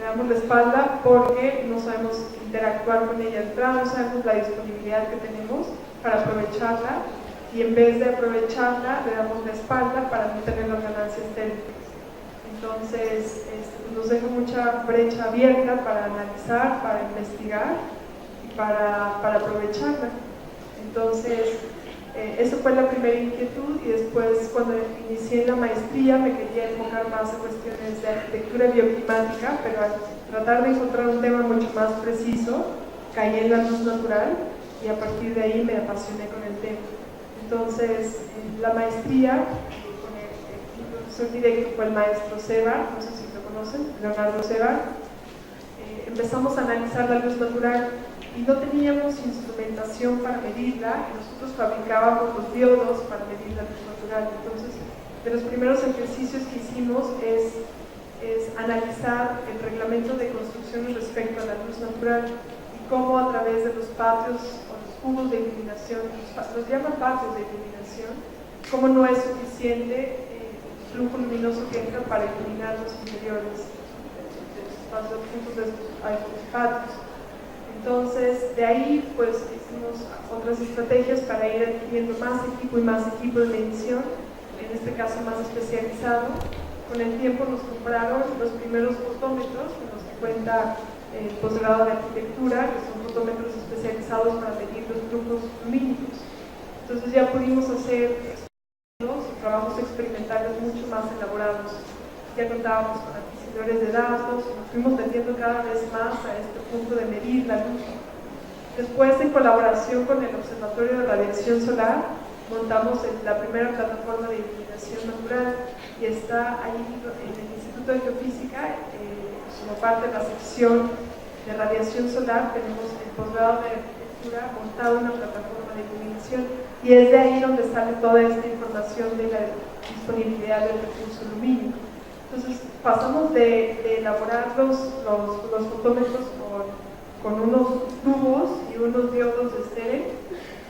[SPEAKER 2] Le damos la espalda porque no sabemos interactuar con ella, no sabemos la disponibilidad que tenemos para aprovecharla, y en vez de aprovecharla le damos la espalda para no tener las ganancias térmicas. Entonces, nos deja mucha brecha abierta para analizar, para investigar y para aprovecharla. Entonces, eso fue la primera inquietud, y después, cuando inicié la maestría, me quería enfocar más en cuestiones de arquitectura bioclimática, pero al tratar de encontrar un tema mucho más preciso, caí en la luz natural y a partir de ahí me apasioné con el tema. Entonces, en la maestría, con el profesor directo fue el maestro Sebar, no sé si lo conocen, Leonardo Sebar. Empezamos a analizar la luz natural y no teníamos instrumentación para medirla, y nosotros fabricábamos los diodos para medir la luz natural. Entonces, de los primeros ejercicios que hicimos es analizar el reglamento de construcción respecto a la luz natural y cómo a través de los patios o los cubos de iluminación, los llaman patios de iluminación, cómo no es suficiente el flujo luminoso que entra para iluminar los interiores de los puntos de estos patios. Entonces, de ahí pues hicimos otras estrategias para ir adquiriendo más equipo y más equipo de medición, en este caso más especializado. Con el tiempo nos compraron los primeros fotómetros con los que cuenta el posgrado de arquitectura, que son fotómetros especializados para medir los flujos lumínicos. Entonces ya pudimos hacer trabajos experimentales mucho más elaborados. Ya contábamos con adquisidores de datos, nos fuimos metiendo cada vez más a este punto de medir la luz. Después, en colaboración con el Observatorio de Radiación Solar, montamos la primera plataforma de iluminación natural y está ahí en el Instituto de Geofísica, como parte de la sección de radiación solar, tenemos el posgrado de arquitectura montado una plataforma de iluminación y es de ahí donde sale toda esta información de la disponibilidad del recurso lumínico. Entonces pasamos de elaborar los fotómetros con unos tubos y unos diodos de estéreo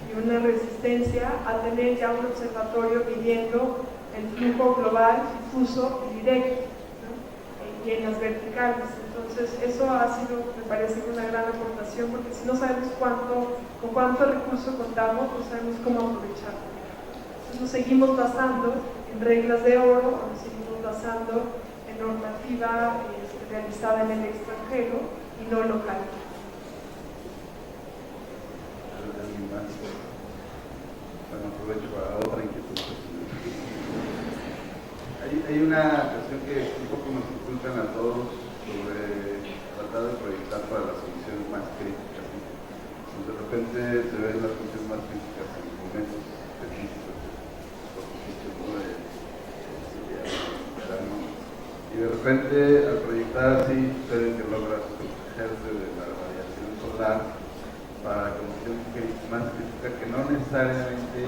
[SPEAKER 2] y una resistencia a tener ya un observatorio midiendo el flujo global, difuso y directo, ¿no? Y en las verticales. Entonces eso ha sido, me parece, una gran aportación, porque si no sabemos con cuánto recurso contamos, no sabemos cómo aprovecharlo. Entonces nos seguimos basando en reglas de oro, o nos seguimos basando en normativa realizada en el extranjero y no local.
[SPEAKER 1] Bueno, aprovecho para otra inquietud. Hay una cuestión que un poco nos ocultan a todos sobre tratar de proyectar para las soluciones más críticas, ¿no? De repente se ven las soluciones más críticas en momentos específicos, y de repente al proyectar así sucede que logras protegerse de la radiación solar para condición más crítica, que no necesariamente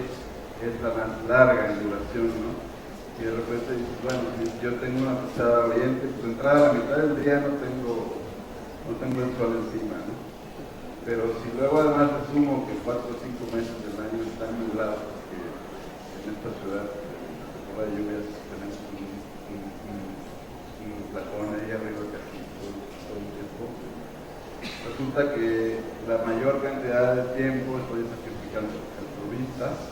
[SPEAKER 1] es la más larga en duración, ¿no? Y de repente dices, bueno, si yo tengo una fachada oriente, pues de entrada a la mitad del día no tengo el sol encima, ¿no? Pero si luego además asumo que 4 o 5 meses del año están nublados, porque en esta ciudad, en la temporada de lluvias, tenemos un flacón ahí arriba que aquí todo el tiempo, resulta que la mayor cantidad de tiempo estoy sacrificando vistas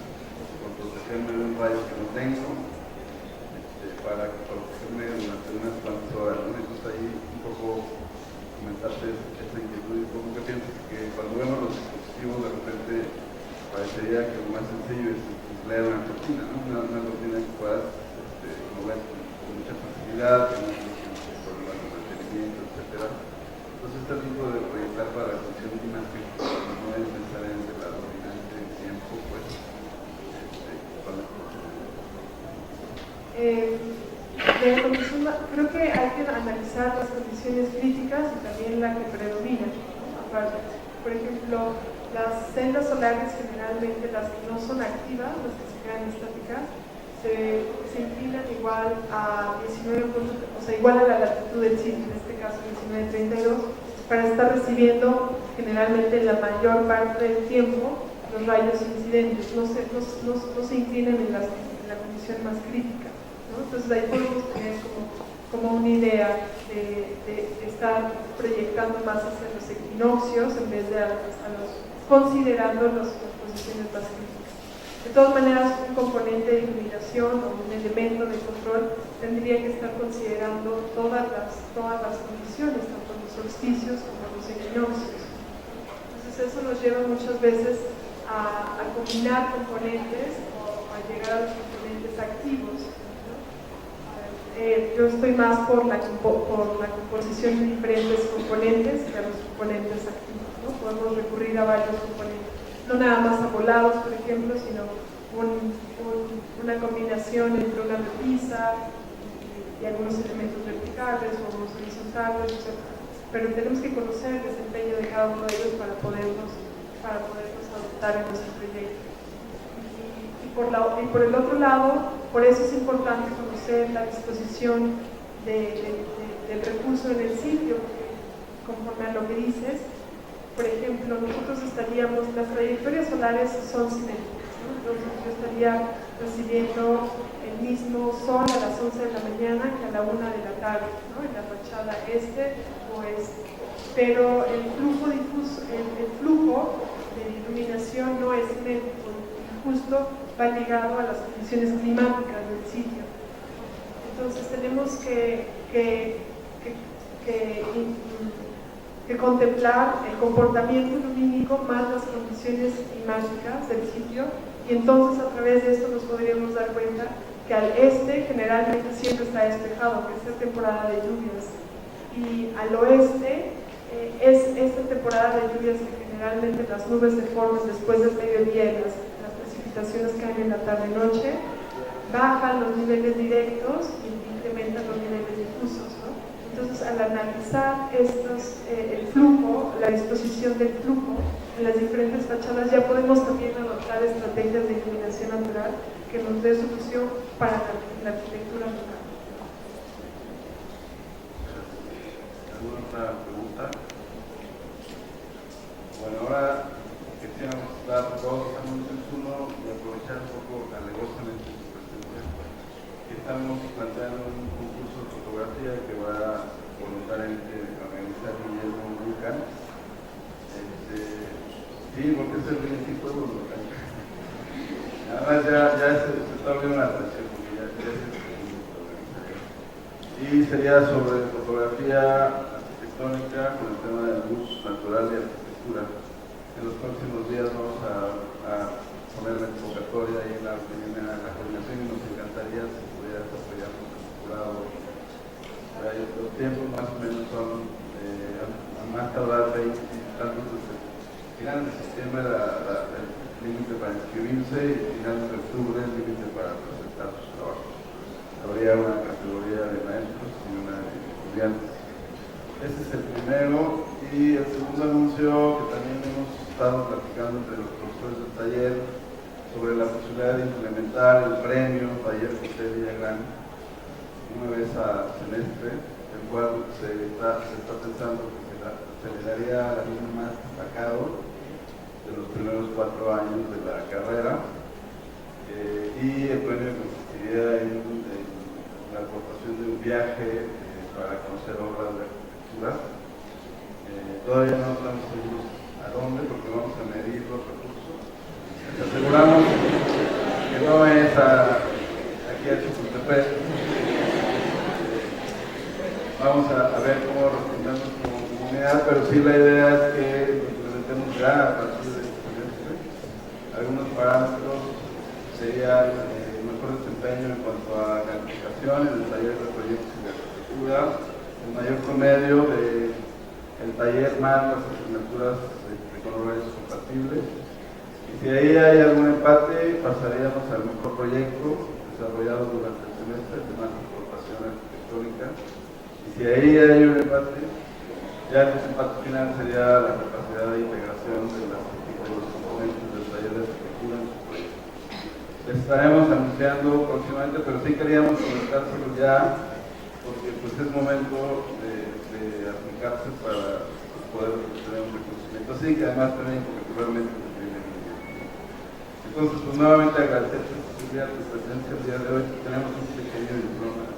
[SPEAKER 1] por protegerme de un rayo que no tengo, para protegerme durante unas cuantas horas, ¿no? Entonces ahí un poco comentarte esa inquietud y un poco que piensas que cuando vemos los dispositivos de repente parecería que lo más sencillo es emplear una cortina, ¿no? Una cortina que puedas mover con mucha facilidad, que no tienes problemas de mantenimiento, etc. Entonces este tipo de proyectar para la función dinámica no es necesariamente la dominante en tiempo, pues,
[SPEAKER 2] creo que hay que analizar las condiciones críticas y también la que predomina, ¿no? Aparte, por ejemplo, las celdas solares generalmente, las que no son activas, las que se crean estáticas, se inclinan igual a 19 puntos, o sea, igual a la latitud del sitio, en este caso 1932, para estar recibiendo generalmente la mayor parte del tiempo los rayos incidentes, no se inclinan en la condición más crítica, ¿no? Entonces ahí podemos tener como una idea de estar proyectando más hacia los equinoccios en vez de considerando las posiciones más críticas. De todas maneras, un componente de iluminación o un elemento de control tendría que estar considerando todas las condiciones, tanto los solsticios como los equinoccios. Entonces eso nos lleva muchas veces a combinar componentes o a llegar a los componentes activos, ¿no? Yo estoy más por la composición de diferentes componentes que a los componentes activos, ¿no? Podemos recurrir a varios componentes, no nada más a volados, por ejemplo, sino una combinación entre una repisa y algunos elementos verticales o algunos horizontales, etc. Pero tenemos que conocer el desempeño de cada uno de ellos para poderlos adoptar en nuestro proyecto. Y por el otro lado, por eso es importante conocer la disposición del recurso en el sitio, conforme a lo que dices. Por ejemplo, nosotros las trayectorias solares son simétricas, ¿no? Entonces yo estaría recibiendo el mismo sol a las 11 de la mañana que a la 1 de la tarde, ¿no? En la fachada este o oeste. Pero el flujo de iluminación no es simétrico, y justo va ligado a las condiciones climáticas del sitio. Entonces tenemos que contemplar el comportamiento lumínico más las condiciones climáticas del sitio, y entonces a través de esto nos podríamos dar cuenta que al este generalmente siempre está despejado, que es temporada de lluvias, y al oeste es esta temporada de lluvias que generalmente las nubes se forman después del mediodía y las precipitaciones caen en la tarde-noche, bajan los niveles directos y incrementan los niveles difusos, ¿no? Entonces, al analizar el flujo, la disposición del flujo en las diferentes fachadas, ya podemos también adoptar estrategias de iluminación natural que nos dé solución para la arquitectura local.
[SPEAKER 1] ¿Alguna otra pregunta? Bueno, ahora quisiéramos dar dos anuncios. Uno, y aprovechar un poco alevosamente su presencia. Estamos planteando un concurso de fotografía que va voluntariamente a organizar Guillermo Lucan. Sí, porque es el principio de voluntario. Además ya se está abriendo una atención, porque ya es el segundo organizador. Y sería sobre fotografía arquitectónica con el tema de luz natural y arquitectura. En los próximos días vamos a poner la convocatoria ahí en la coordinación, y nos encantaría si pudieras apoyarnos en el jurado. Los tiempos más o menos son a más tardar 20 tantos desde finales de septiembre el límite para inscribirse, y finales de octubre el límite para presentar sus trabajos. Habría una categoría de maestros y una de estudiantes. Ese es el primero. Y el segundo anuncio, que también hemos estado platicando entre los profesores del taller, sobre la posibilidad de implementar el premio Taller José Villagrán una vez a semestre, el cual se está pensando que se le daría al alumno más destacado de los primeros 4 años de la carrera, y el premio consistiría en la aportación de un viaje para conocer obras de arquitectura. Todavía no estamos seguros a dónde, porque vamos a medir los recursos. Les aseguramos que no es aquí a Chapultepec. Vamos a ver cómo respondemos como comunidad, pero sí la idea es que lo implementemos ya a partir de este semestre. Algunos parámetros serían mejor desempeño en cuanto a calificación en el taller de proyectos de arquitectura, el mayor promedio del taller más las asignaturas con horarios compatibles. Y si ahí hay algún empate, pasaríamos al mejor proyecto desarrollado durante el semestre de más aportación arquitectónica. Y si ahí hay un empate, ya el desempate final sería la capacidad de integración de los componentes del taller de arquitectura en su proyecto. Les estaremos anunciando próximamente, pero sí queríamos comentárselo ya, porque pues es momento de aplicarse para poder tener un reconocimiento así, que además también particularmente nos viene muy bien. Entonces, pues nuevamente agradecer tu presencia el día de hoy. Tenemos un pequeño diploma